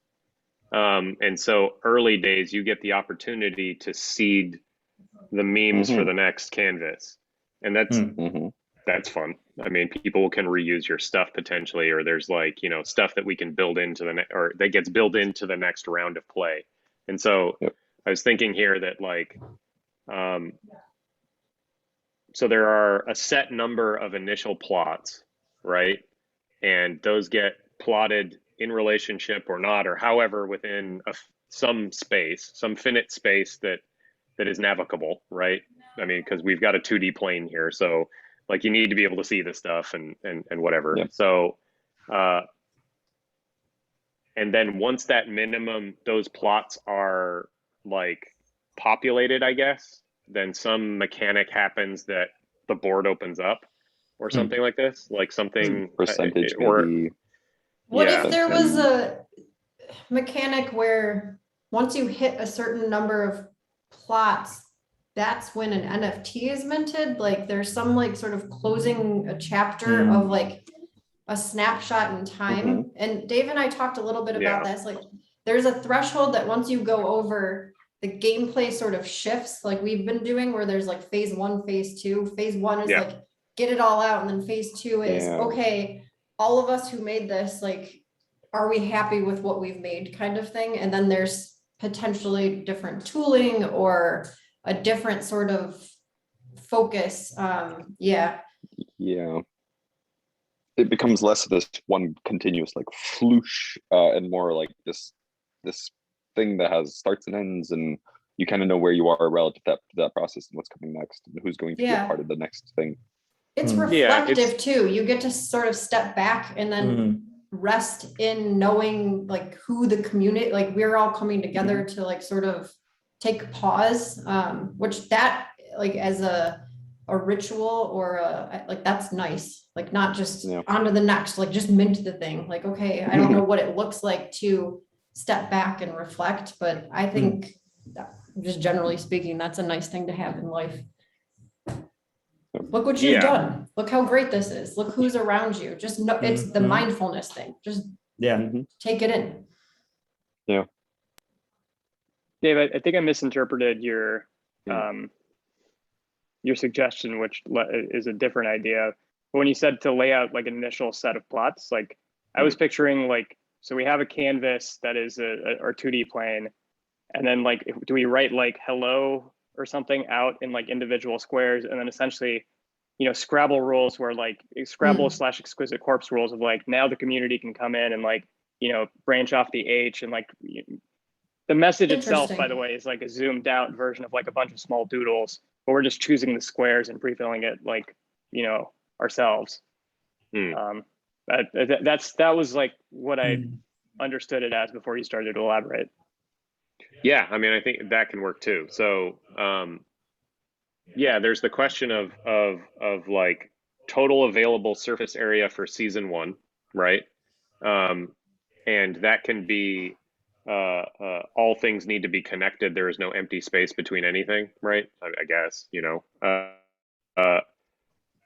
And so early days, you get the opportunity to seed the memes for the next canvas. And that's fun. I mean, people can reuse your stuff potentially, or there's like, you know, stuff that we can build into or that gets built into the next round of play. And so I was thinking here that like, so there are a set number of initial plots, right? And those get plotted in relationship or not, or however within some space, some finite space that is navigable, right? I mean, because we've got a 2D plane here, so like you need to be able to see this stuff and whatever. So, and then once that minimum, those plots are like populated, I guess, then some mechanic happens that the board opens up or something like this, like something percentage or maybe. What if there was a mechanic where once you hit a certain number of plots, that's when an NFT is minted? Like there's some like sort of closing a chapter of like a snapshot in time. And Dave and I talked a little bit about this. Like there's a threshold that once you go over, the gameplay sort of shifts like we've been doing, where there's like phase 1, phase 2. Phase 1 is like get it all out, and then phase 2 is okay, all of us who made this, like, are we happy with what we've made kind of thing? And then there's potentially different tooling or a different sort of focus. It becomes less of this one continuous like floosh and more like this thing that has starts and ends, and you kind of know where you are relative to that process and what's coming next and who's going to be a part of the next thing. It's reflective too. You get to sort of step back and then rest in knowing like who the community, like we're all coming together to like sort of take pause, which that like as a ritual or like that's nice, like not just on to the next, like just mint the thing, like okay, I don't know what it looks like to step back and reflect, but I think that, just generally speaking, that's a nice thing to have in life. Look what you've done. Look how great this is. Look who's around you. Just know it's the mindfulness thing. Just take it in. Yeah. Dave, I think I misinterpreted your suggestion, which is a different idea. But when you said to lay out like an initial set of plots, like I was picturing like, so we have a canvas that is our 2D plane, and then like, do we write like hello or something out in like individual squares, and then essentially, you know, Scrabble rules where like Scrabble / exquisite corpse rules of like, now the community can come in and like, you know, branch off the H, and like the message itself, by the way, is like a zoomed out version of like a bunch of small doodles, but we're just choosing the squares and pre-filling it like, you know, ourselves. That was like what I understood it as before you started to elaborate. Yeah, I mean, I think that can work too. So yeah, there's the question of like total available surface area for season 1, right? And that can be all things need to be connected. There is no empty space between anything, right? I guess, you know,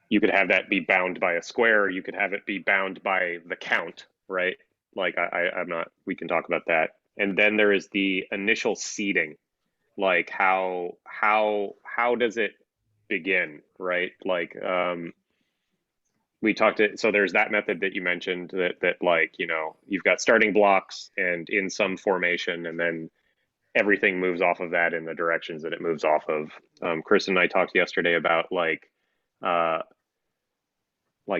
you could have that be bound by a square. You could have it be bound by the count, right? Like I'm not, we can talk about that. And then there is the initial seeding, like how does it begin, right? Like we talked to, so there's that method that you mentioned that like, you know, you've got starting blocks and in some formation, and then everything moves off of that in the directions that it moves off of. Kristen and I talked yesterday about like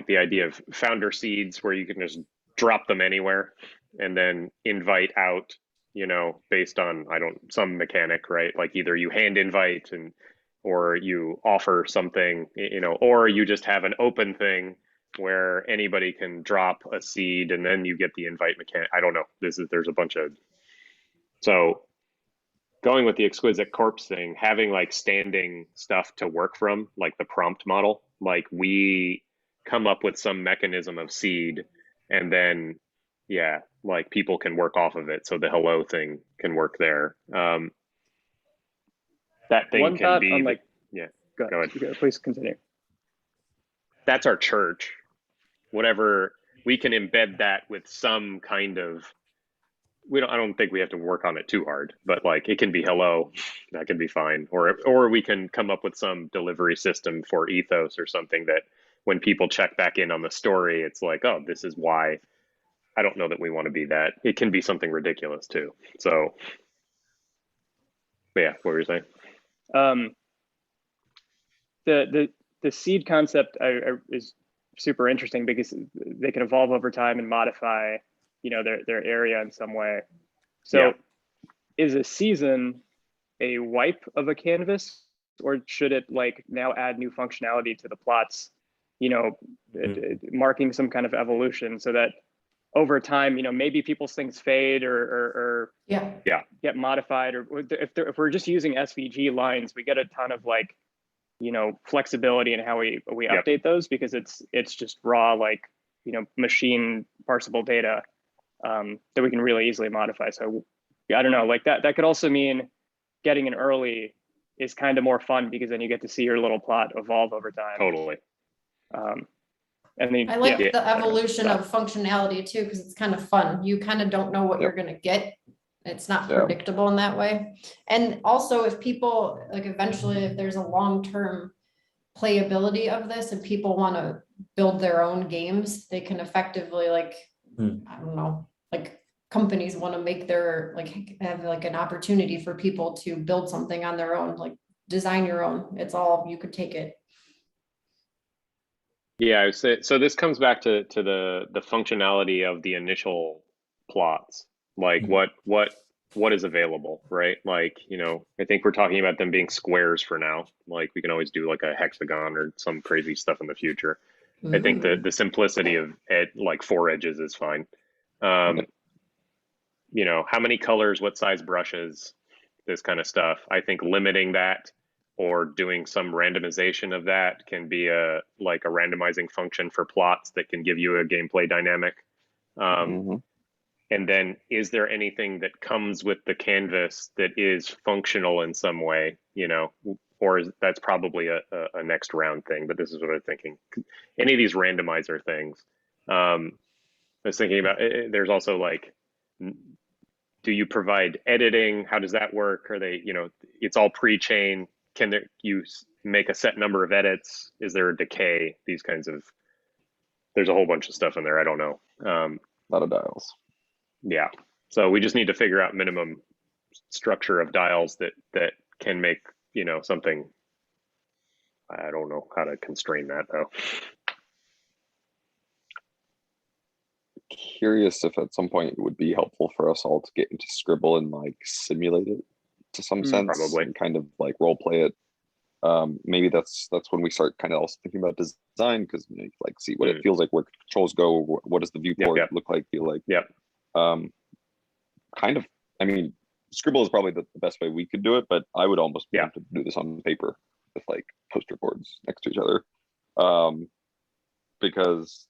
the idea of founder seeds, where you can just drop them anywhere and then invite out, you know, based on some mechanic, right? Like either you hand invite or you offer something, you know, or you just have an open thing where anybody can drop a seed and then you get the invite mechanic. I don't know. There's a bunch of, so going with the exquisite corpse thing, having like standing stuff to work from, like the prompt model, like we come up with some mechanism of seed, and then like people can work off of it. So the hello thing can work there. That thing One can thought be on like, go ahead. Please continue. That's our church. Whatever, we can embed that with some kind of, I don't think we have to work on it too hard, but like it can be hello, that can be fine. Or we can come up with some delivery system for ethos or something that when people check back in on the story, it's like, oh, this is why. I don't know that we want to be that. It can be something ridiculous too. So yeah, what were you saying? The seed concept is super interesting because they can evolve over time and modify, you know, their area in some way. So is a season a wipe of a canvas, or should it like now add new functionality to the plots, you know, marking some kind of evolution so that over time, you know, maybe people's things fade or get modified, or if we're just using SVG lines, we get a ton of like, you know, flexibility in how we update those, because it's just raw, like, you know, machine parsable data that we can really easily modify. So I don't know, like that could also mean getting in early is kind of more fun, because then you get to see your little plot evolve over time. Totally. And then I like the evolution of functionality too, because it's kind of fun. You kind of don't know what you're going to get. It's not predictable in that way. And also if people like eventually, if there's a long-term playability of this and people want to build their own games, they can effectively like, I don't know, like companies want to make their, like have like an opportunity for people to build something on their own, like design your own. It's all, you could take it. Yeah, I would say, so this comes back to the functionality of the initial plots, like what is available, right? Like, you know, I think we're talking about them being squares for now. Like we can always do like a hexagon or some crazy stuff in the future. I think the simplicity of it, like 4 edges, is fine. You know, how many colors, what size brushes, this kind of stuff. I think limiting that or doing some randomization of that can be like a randomizing function for plots that can give you a gameplay dynamic. And then is there anything that comes with the canvas that is functional in some way, you know, or that's probably a next round thing, but this is what I'm thinking. Any of these randomizer things. I was thinking about, there's also like, do you provide editing? How does that work? Are they, it's all pre-chain. Can you make a set number of edits? Is there a decay? These kinds of, there's a whole bunch of stuff in there. I don't know. A lot of dials. Yeah. So we just need to figure out minimum structure of dials that can make, something. I don't know how to constrain that though. Curious if at some point it would be helpful for us all to get into Scribble and like simulate it to some sense, probably, and kind of like role play it. Maybe that's when we start kind of also thinking about design, because like see what it feels like, where controls go, what does the viewport look like, feel like. Kind of, I mean, Scribble is probably the best way we could do it, but I would almost want to do this on paper with like poster boards next to each other, because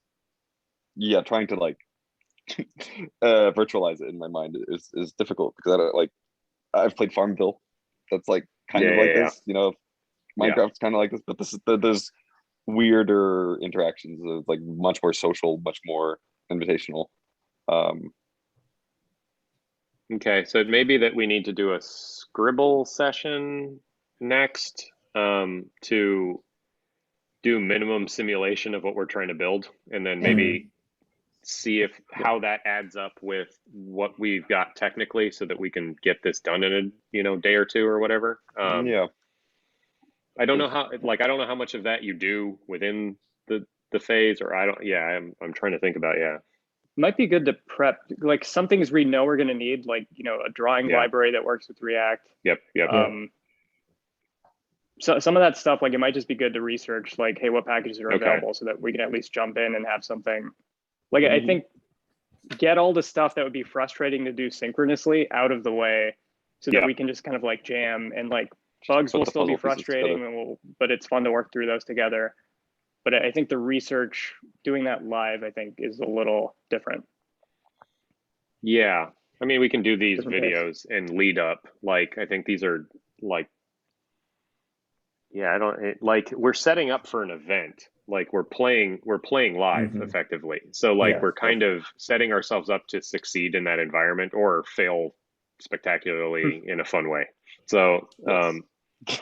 trying to like virtualize it in my mind is difficult, because I don't like, I've played Farmville, that's like kind of like this, Minecraft's kind of like this, but there's weirder interactions of like much more social, much more invitational. Okay, so it may be that we need to do a Scribble session next, to do minimum simulation of what we're trying to build, and then maybe see how that adds up with what we've got technically, so that we can get this done in a day or two or whatever. I don't know how much of that you do within the phase, or I'm trying to think about. Might be good to prep like some things we know we're going to need, like a drawing library that works with React. Yep. So some of that stuff, like it might just be good to research, like, hey, what packages are available, so that we can at least jump in and have something. Like I think get all the stuff that would be frustrating to do synchronously out of the way, so that we can just kind of like jam, and like bugs will still be frustrating, but it's fun to work through those together. But I think the research, doing that live, I think is a little different. Yeah, I mean, we can do these videos and lead up. Like, I think these are like, we're setting up for an event. Like we're playing live effectively. So like we're kind of setting ourselves up to succeed in that environment, or fail spectacularly in a fun way. So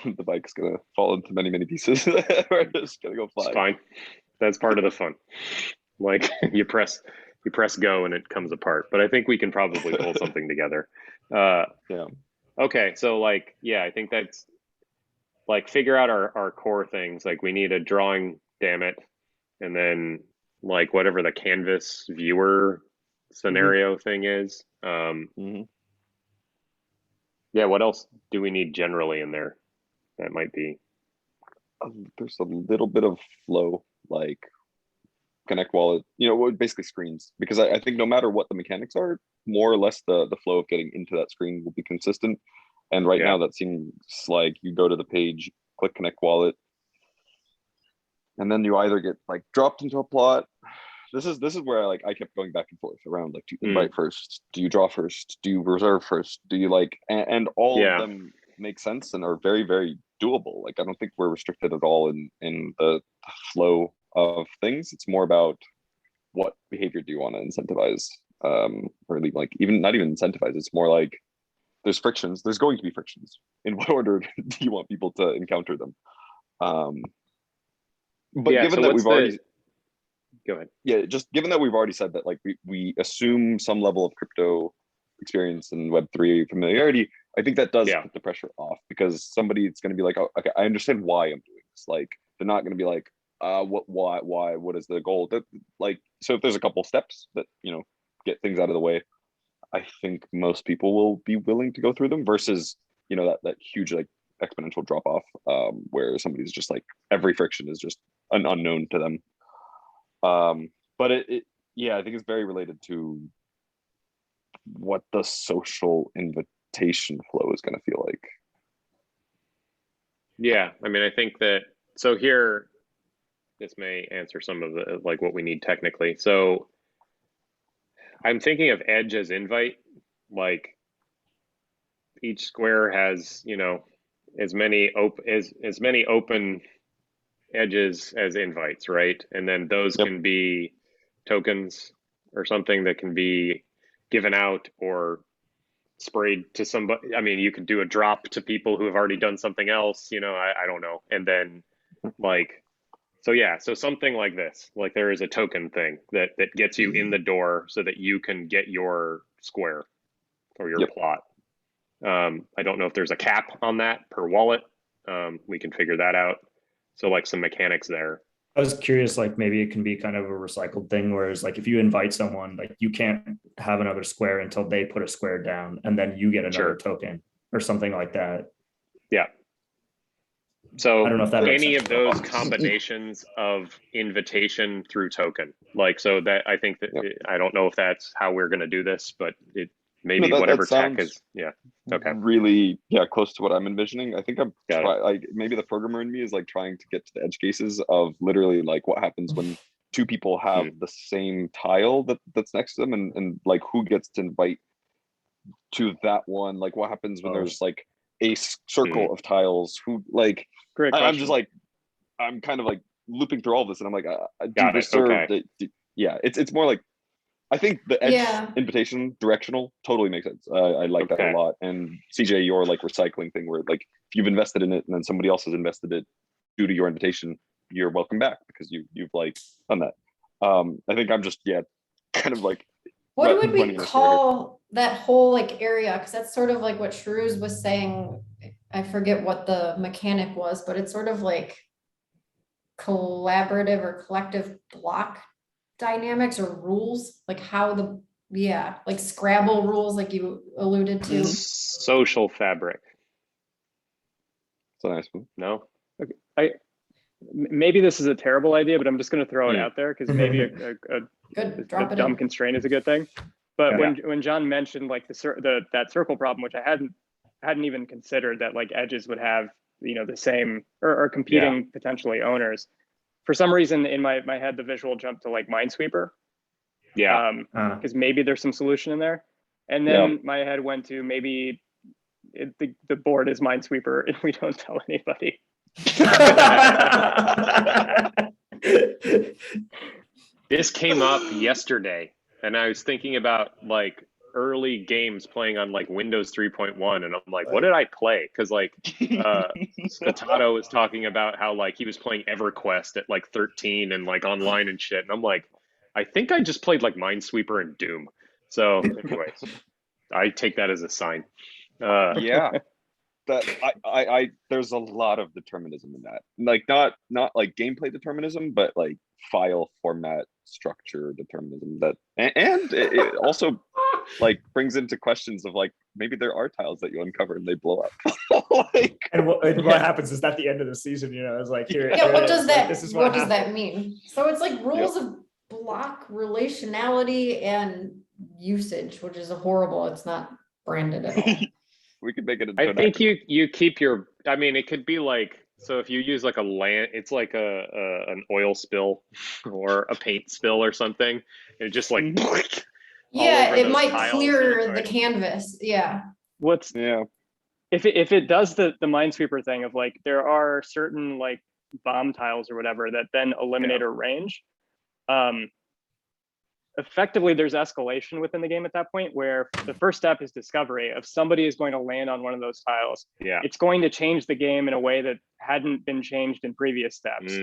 the bike's gonna fall into many pieces. We're just gonna go fly. It's fine. That's part of the fun. Like you press go and it comes apart. But I think we can probably pull something together. Okay, so like I think that's like, figure out our core things. Like we need a drawing, damn it, and then like whatever the canvas viewer scenario thing is. What else do we need generally in there? That might be. There's a little bit of flow, like connect wallet, basically screens, because I think no matter what the mechanics are, more or less the flow of getting into that screen will be consistent. And right now that seems like you go to the page, click connect wallet, and then you either get like dropped into a plot. This is where like I kept going back and forth around, like, do you invite first? Do you draw first? Do you reserve first? Do you like, and all of them make sense and are very, very doable. Like I don't think we're restricted at all in the flow of things. It's more about what behavior do you want to incentivize, or like even not even incentivize. It's more like there's frictions. There's going to be frictions. In what order do you want people to encounter them? But given that we've already go ahead. Yeah, just given that we've already said that, like we assume some level of crypto experience and Web3 familiarity, I think that does put the pressure off, because somebody's going to be like, oh, okay, I understand why I'm doing this. Like they're not going to be like, why, what is the goal? That, like, so if there's a couple steps that get things out of the way, I think most people will be willing to go through them, versus that huge like exponential drop off, where somebody's just like every friction is just an unknown to them. But it I think it's very related to what the social invitation flow is going to feel like. Yeah, I mean, I think that, so here, this may answer some of the, like what we need technically. So I'm thinking of edge as invite, like each square has, as many open edges as invites, right? And then those Yep. can be tokens or something that can be given out or sprayed to somebody. I mean, you could do a drop to people who have already done something else, I don't know. And then like, so yeah, so something like this, like there is a token thing that gets you in the door so that you can get your square or your Yep. plot. I don't know if there's a cap on that per wallet. We can figure that out. So like some mechanics there. I was curious, like maybe it can be kind of a recycled thing, whereas like if you invite someone, like you can't have another square until they put a square down, and then you get another Sure. token or something like that. Yeah. So I don't know if that makes any sense. of those combinations of invitation through token, like, so that I think that Yep. I don't know if that's how we're going to do this, but it maybe No, that whatever tech sounds is. Yeah. Okay. really, yeah, close to what I'm envisioning. I think I'm Got it. like maybe the programmer in me is like trying to get to the edge cases of literally like what happens when two people have the same tile that's next to them, and like who gets to invite to that one. Like what happens when there's like a circle of tiles, who like Great I'm question. just like I'm kind of like looping through all this, and I'm like do Got they it. serve Okay. yeah, it's more like I think the edge Yeah. invitation directional totally makes sense. I like that Okay. a lot. And CJ, your like recycling thing where like if you've invested in it and then somebody else has invested it due to your invitation, you're welcome back because you've like done that. I think I'm just kind of like What would we running a story here. call that whole like area? Because that's sort of like what Shahruz was saying. I forget what the mechanic was, but it's sort of like collaborative or collective block dynamics or rules, like how like Scrabble rules, like you alluded to. Social fabric. It's a nice one. No. Maybe this is a terrible idea, but I'm just going to throw it out there because maybe Good, drop a it dumb in. constraint is a good thing. But Yeah. when John mentioned like that circle problem, which I hadn't even considered, that like edges would have the same or competing potentially owners. For some reason in my head, the visual jumped to like Minesweeper. Yeah. Because maybe there's some solution in there. And then my head went to maybe the board is Minesweeper and we don't tell anybody. This came up yesterday, and I was thinking about like early games playing on like Windows 3.1, and I'm like, what did I play? Because like Spatato was talking about how like he was playing EverQuest at like 13 and like online and shit, and I'm like, I think I just played like Minesweeper and Doom. So anyways, I take that as a sign. Yeah. That I there's a lot of determinism in that, like not like gameplay determinism, but like file format structure determinism, that and it also like brings into questions of like maybe there are tiles that you uncover and they blow up. Like, and what happens is at the end of the season, it's like here. Yeah, here what it does is. that Like, this is what does happened. that mean? So it's like rules of block relationality and usage, which is horrible. It's not branded at all. we could make it. I think you keep your. I mean, it could be like, so if you use like a land, it's like an oil spill or a paint spill or something. And it just like Yeah, over it those might tiles, clear the right? canvas. Yeah. If it does the Minesweeper thing of like there are certain like bomb tiles or whatever that then eliminate a range, effectively there's escalation within the game at that point, where the first step is discovery of somebody is going to land on one of those tiles. It's going to change the game in a way that hadn't been changed in previous steps.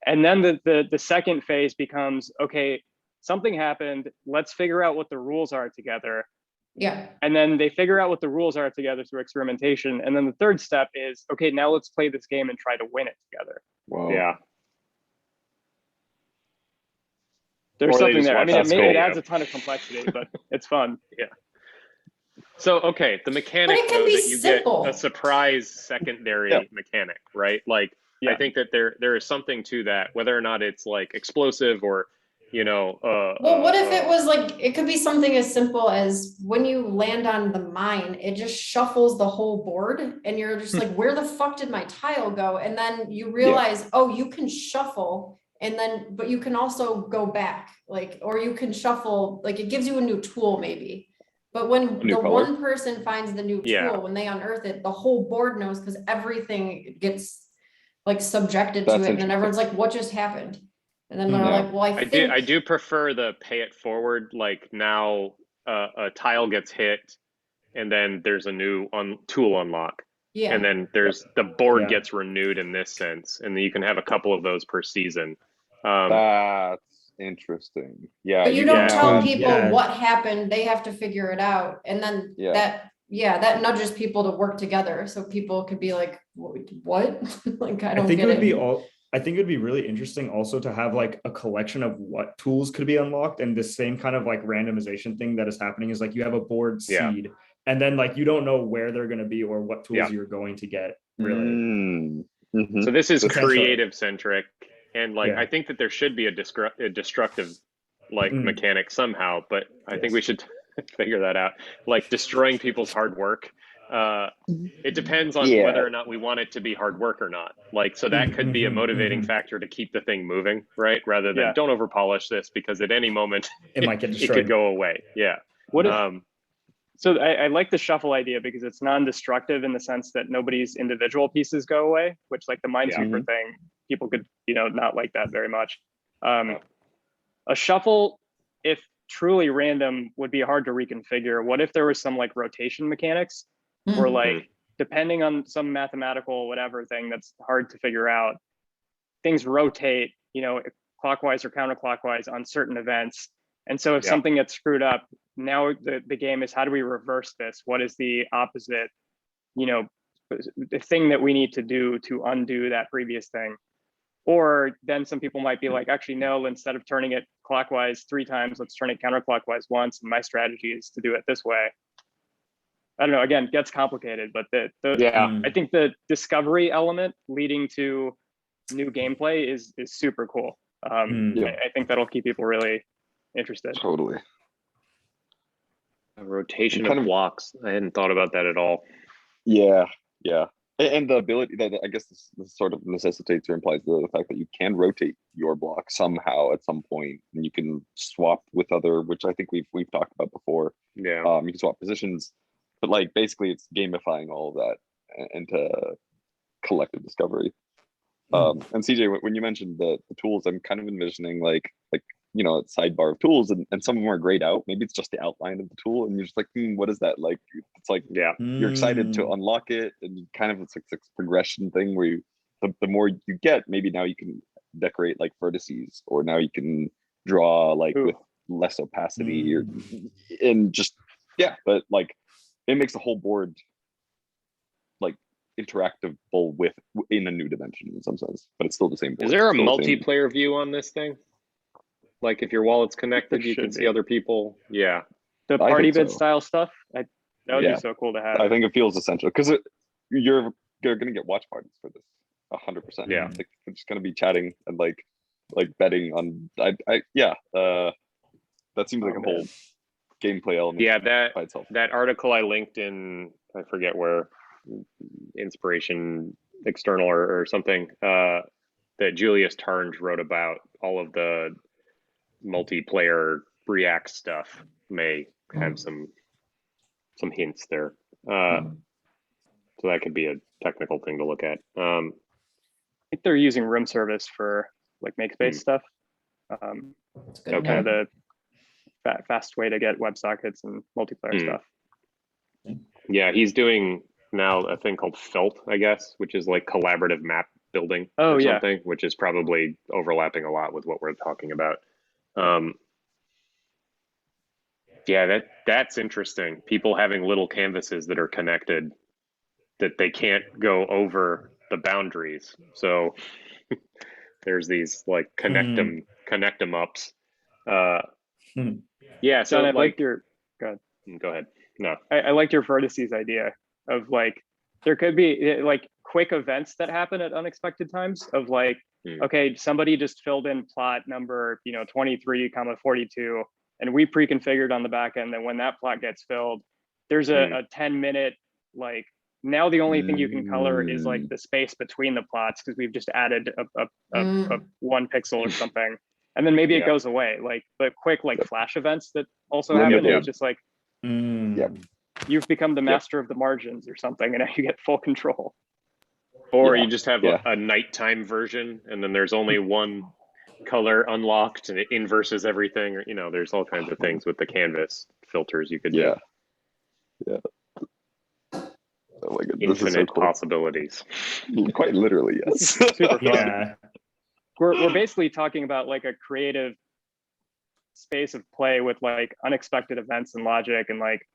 And then the second phase becomes, okay, something happened, let's figure out what the rules are together. Yeah. And then they figure out what the rules are together through experimentation. And then the third step is, okay, now let's play this game and try to win it together. Whoa. Yeah. There's something there. I mean, it adds cool. a ton of complexity, but it's fun. Yeah. So, okay, the mechanic though, that you simple. get a surprise secondary mechanic, right? Like, I think that there is something to that, whether or not it's like explosive or, well, what if it was like, it could be something as simple as when you land on the mine, it just shuffles the whole board and you're just like, where the fuck did my tile go? And then you realize, oh, you can shuffle and then, but you can also go back, like, or you can shuffle, like it gives you a new tool maybe. But when New the color? one person finds the new Yeah. tool, when they unearth it, the whole board knows because everything gets like subjected to That's it. And then interesting. everyone's like, what just happened? And then they're Yeah. like, well, I I think, do prefer the pay it forward. Like now, a tile gets hit, and then there's a new tool unlock, yeah. and then there's the board Yeah. gets renewed in this sense, and then you can have a couple of those per season. That's interesting. Yeah, But you you don't can tell now. people Yeah. what happened. They have to figure it out. And then Yeah. that nudges people to work together. So people could be like, what? Like, I don't think get it would be it. all. I think it would be really interesting also to have like a collection of what tools could be unlocked, and the same kind of like randomization thing that is happening is like you have a board Yeah. seed, and then like you don't know where they're going to be or what tools Yeah. you're going to get. Really, Mhm. So this is Essentially. creative centric, and like Yeah. I think that there should be a destructive like mechanic somehow, but I think we should figure that out. Like destroying people's hard work. It depends on Yeah. whether or not we want it to be hard work or not. Like, so that could be a motivating factor to keep the thing moving, right? Rather than Yeah. don't over polish this because at any moment it might get it destroyed. could go away. Yeah. What if, so I like the shuffle idea because it's non-destructive in the sense that nobody's individual pieces go away, which like the Minesweeper thing, people could, not like that very much. A shuffle, if truly random, would be hard to reconfigure. What if there was some like rotation mechanics where like, depending on some mathematical whatever thing that's hard to figure out, things rotate, clockwise or counterclockwise on certain events. And so if something gets screwed up, now the game is how do we reverse this? What is the opposite, the thing that we need to do to undo that previous thing? Or then some people might be like, actually, no, instead of turning it clockwise 3 times, let's turn it counterclockwise once. And my strategy is to do it this way. I don't know, again, gets complicated, but I think the discovery element leading to new gameplay is super cool. I think that'll keep people really interested. Totally. A rotation of blocks. I hadn't thought about that at all. Yeah. And the ability that I guess this sort of necessitates or implies the fact that you can rotate your block somehow at some point, and you can swap with other, which I think we've talked about before. Yeah. You can swap positions, but like basically it's gamifying all of that into collective discovery. And CJ, when you mentioned the tools, I'm kind of envisioning like a sidebar of tools, and some of them are grayed out. Maybe it's just the outline of the tool, and you're just like, what is that like? It's like you're excited to unlock it, and you kind of it's like this progression thing where the more you get, maybe now you can decorate like vertices, or now you can draw like with less opacity, or and just but like it makes the whole board like interactable in a new dimension in some sense, but it's still the same board. Is there a multiplayer view on this thing? Like if your wallet's connected, you can see other people. Yeah. The party bid style stuff, that would be so cool to have. I think it feels essential because you're going to get watch parties for this 100%. Yeah. Like, we're just going to be chatting and like betting on, that seems like a whole gameplay element. Yeah, by itself. that article I linked in, I forget where, Inspiration External or something, that Julius Tarnge wrote about all of the multiplayer React stuff may have some hints there. So that could be a technical thing to look at. I think they're using room service for like makespace stuff. Kind of the fast way to get WebSockets and multiplayer stuff. Yeah, he's doing now a thing called Felt, I guess, which is like collaborative map building something, which is probably overlapping a lot with what we're talking about. That's interesting. People having little canvases that are connected, that they can't go over the boundaries. So there's these like connect them ups. Yeah. So John, I like like your. Go ahead. No, I liked your vertices idea of like there could be like quick events that happen at unexpected times of like, okay, somebody just filled in plot number 23, 42, and we pre-configured on the back end that when that plot gets filled, there's a 10-minute like, now the only thing you can color is like the space between the plots because we've just added a 1 pixel or something, and then maybe it goes away. Like the quick like flash events that also happen. It's just like Yep. You've become the master of the margins or something, and now you get full control. Or Yeah, you just have yeah. a nighttime version, and then there's only one color unlocked, and it inverses everything. Or, you know, there's all kinds of things with the canvas filters you could do. Yeah. Oh my god, this is so Infinite cool. possibilities. Quite literally, yes. Super fun. Yeah. We're basically talking about like a creative space of play with like unexpected events and logic and like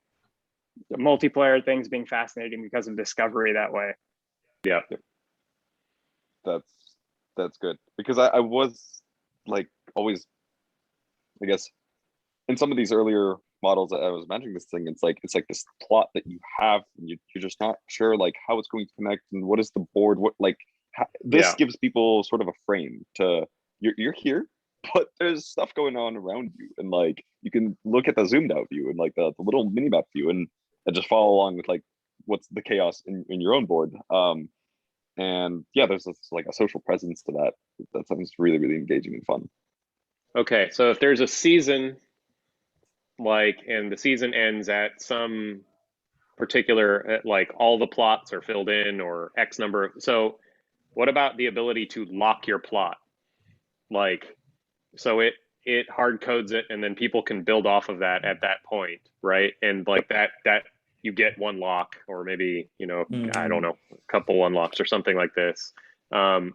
multiplayer things being fascinating because of discovery that way. Yeah. That's good, because I was like always, I guess, in some of these earlier models that I was imagining this thing, it's like this plot that you have, and you're just not sure like how it's going to connect and what is the board, what like this gives people sort of a frame to you're here, but there's stuff going on around you, and like you can look at the zoomed out view and like the little mini map view and just follow along with like what's the chaos in your own board. And yeah, there's this, like a social presence to that sounds really, really engaging and fun. Okay, so if there's a season, like, and the season ends at some particular, like all the plots are filled in or X number of, so what about the ability to lock your plot? Like, so it hard codes it, and then people can build off of that at that point, right? And like that you get one lock, or maybe, you know, I don't know, a couple unlocks or something like this. And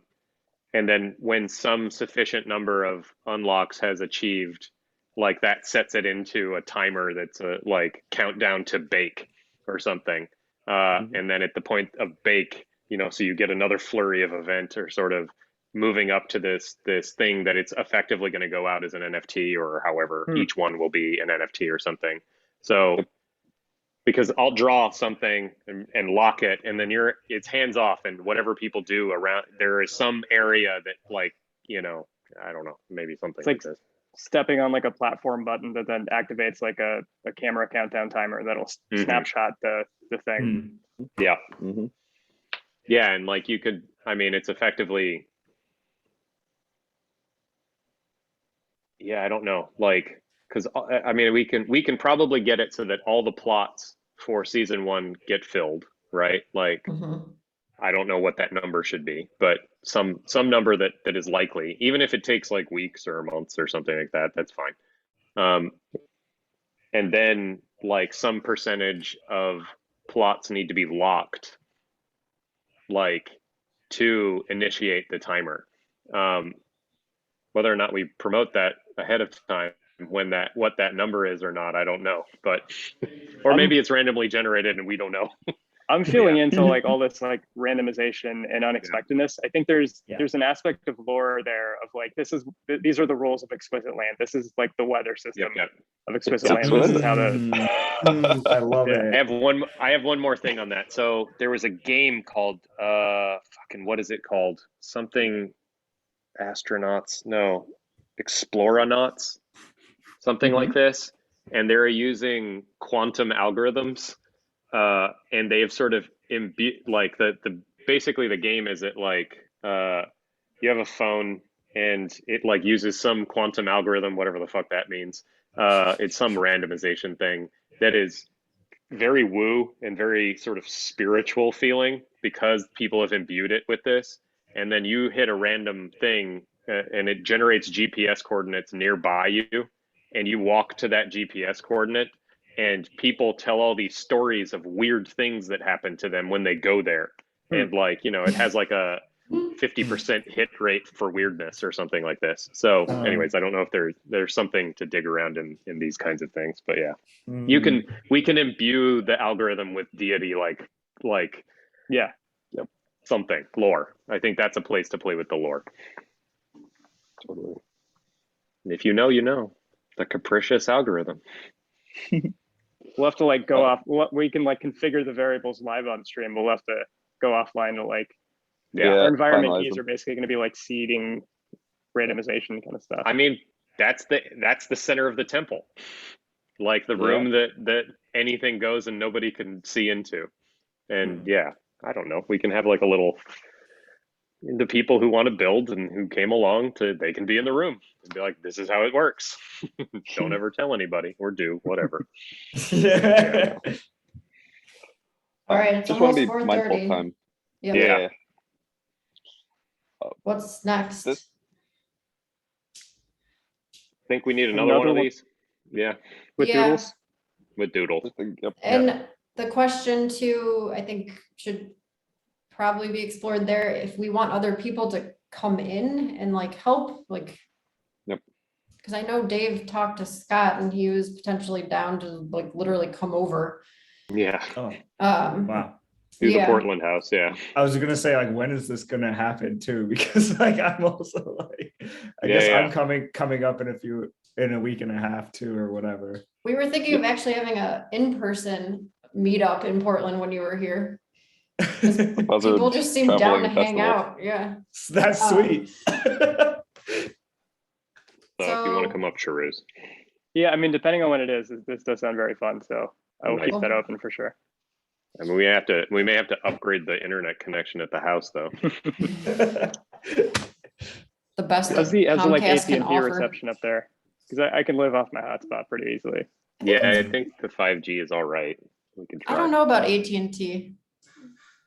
then when some sufficient number of unlocks has achieved, like that sets it into a timer that's a like countdown to bake or something. And then at the point of bake, you know, so you get another flurry of event, or sort of moving up to this thing that it's effectively going to go out as an NFT, or however each one will be an NFT or something. So because I'll draw something and lock it, and then it's hands off, and whatever people do around, there is some area that, like, you know, I don't know, maybe something It's like this. Stepping on like a platform button that then activates like a camera countdown timer that'll snapshot the thing. Yeah. Yeah, and like you could, I mean, it's effectively, yeah, I don't know, like, because I mean, we can probably get it so that all the plots for season 1 get filled, right? Like, I don't know what that number should be, but some number that is likely, even if it takes like weeks or months or something like that, that's fine. And then like some percentage of plots need to be locked, like, to initiate the timer. Whether or not we promote that ahead of time, what that number is or not, I don't know, but or maybe it's randomly generated and we don't know. I'm feeling into like all this like randomization and unexpectedness. I think there's an aspect of lore there of like, these are the rules of Exquisite Land. This is like the weather system of Exquisite Land. This is how to. I love it. I have one more thing on that. So there was a game called what is it called? Something astronauts, no, exploronauts, something like this. And they're using quantum algorithms. And they have sort of like basically the game is it like you have a phone and it like uses some quantum algorithm, whatever the fuck that means. It's some randomization thing that is very woo and very sort of spiritual feeling, because people have imbued it with this. And then you hit a random thing and it generates GPS coordinates nearby you, and you walk to that GPS coordinate, and people tell all these stories of weird things that happen to them when they go there. And like, you know, it has like a 50% hit rate for weirdness or something like this. So anyways, I don't know if there's something to dig around in these kinds of things, but yeah, we can imbue the algorithm with deity, like something lore. I think that's a place to play with the lore. Totally. And if you know, you know, the capricious algorithm. We'll have to like go off. We can like configure the variables live on stream. We'll have to go offline to like, our environment keys are basically going to be like seeding randomization kind of stuff. I mean, that's the center of the temple, like the room that anything goes and nobody can see into. And I don't know, we can have like a little the people who want to build and who came along they can be in the room and be like, this is how it works. Don't ever tell anybody or do whatever. Yeah. All right, it's Just want almost to be mindful of 4:30. time. Yep. Yeah. What's next? This- Think we need another one of one. these. Yeah, With Yeah. doodles. with Doodle. Just think- yep. And the question too, I think should probably be explored there, if we want other people to come in and like help, like. Yep. Cause I know Dave talked to Scott and he was potentially down to like literally come over. Yeah, Oh, Um, wow. do the yeah. Portland house. Yeah, I was gonna say, like, when is this gonna happen too? Because like I'm also like, I Yeah, guess yeah. I'm coming up in a week and a half too, or whatever. We were thinking of actually having a in-person meetup in Portland when you were here. Buzzard People just seem down to Traveling hang Festival. out, yeah. That's sweet. so if you want to So- come up, Shahruz. Yeah, I mean, depending on when it is, this does sound very fun. So I will Nice. keep that open for sure. I mean, we may have to upgrade the internet connection at the house though. The best How's that the like Comcast can AT&T offer. reception up there? Because I can live off my hotspot pretty easily. Yeah, I think the 5G is all right. We can try. I don't know about AT&T.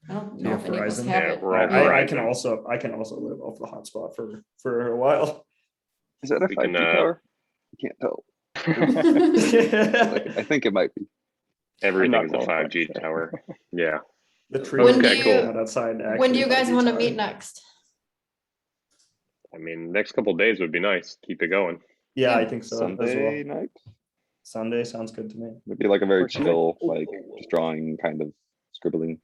I don't know Yeah, if any of us Verizon. have Yeah, it. we're all I Verizon. can also live off the hotspot for a while. Is that a We 5G can, tower? I can't tell. I think it might be. Everything is a qualified, 5G so. tower. Yeah. The tree When do you- outside. When do actually you guys might be want to tired. meet next? I mean, next couple of days would be nice. Keep it going. Yeah, Yeah. I think so as Sunday well. night? Sunday sounds good to me. Maybe like a very Or Sunday. chill, like just drawing, kind of scribbling.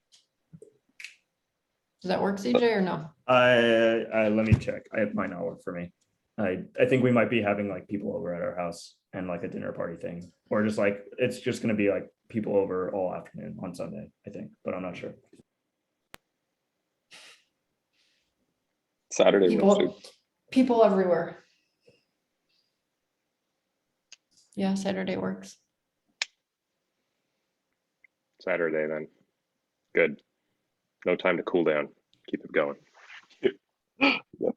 Does that work, CJ, or no? I let me check. It might not work for me. I think we might be having like people over at our house and like a dinner party thing, or just like it's just gonna be like people over all afternoon on Sunday, I think, but I'm not sure. Saturday works too. People everywhere. Yeah, Saturday works. Saturday then. Good. No time to cool down. Keep it going. Yep.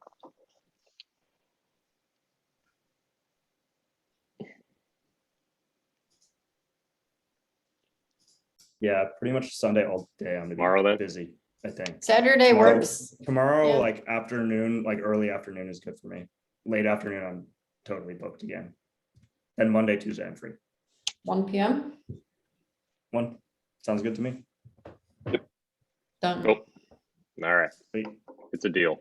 Yeah, pretty much Sunday all day. I'm gonna be Tomorrow then? busy, I think. Saturday Tomorrow- works. Tomorrow, Yeah. like afternoon, like early afternoon is good for me. Late afternoon, I'm totally booked again. And Monday, Tuesday, I'm free. 1 p.m. One sounds good to me. Done. Cool. All right. Sweet. It's a deal.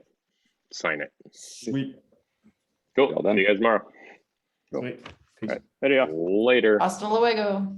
Sign it. Sweet. Cool. Well done. See you guys tomorrow. Sweet. Peace. There you go. Later. Hasta luego.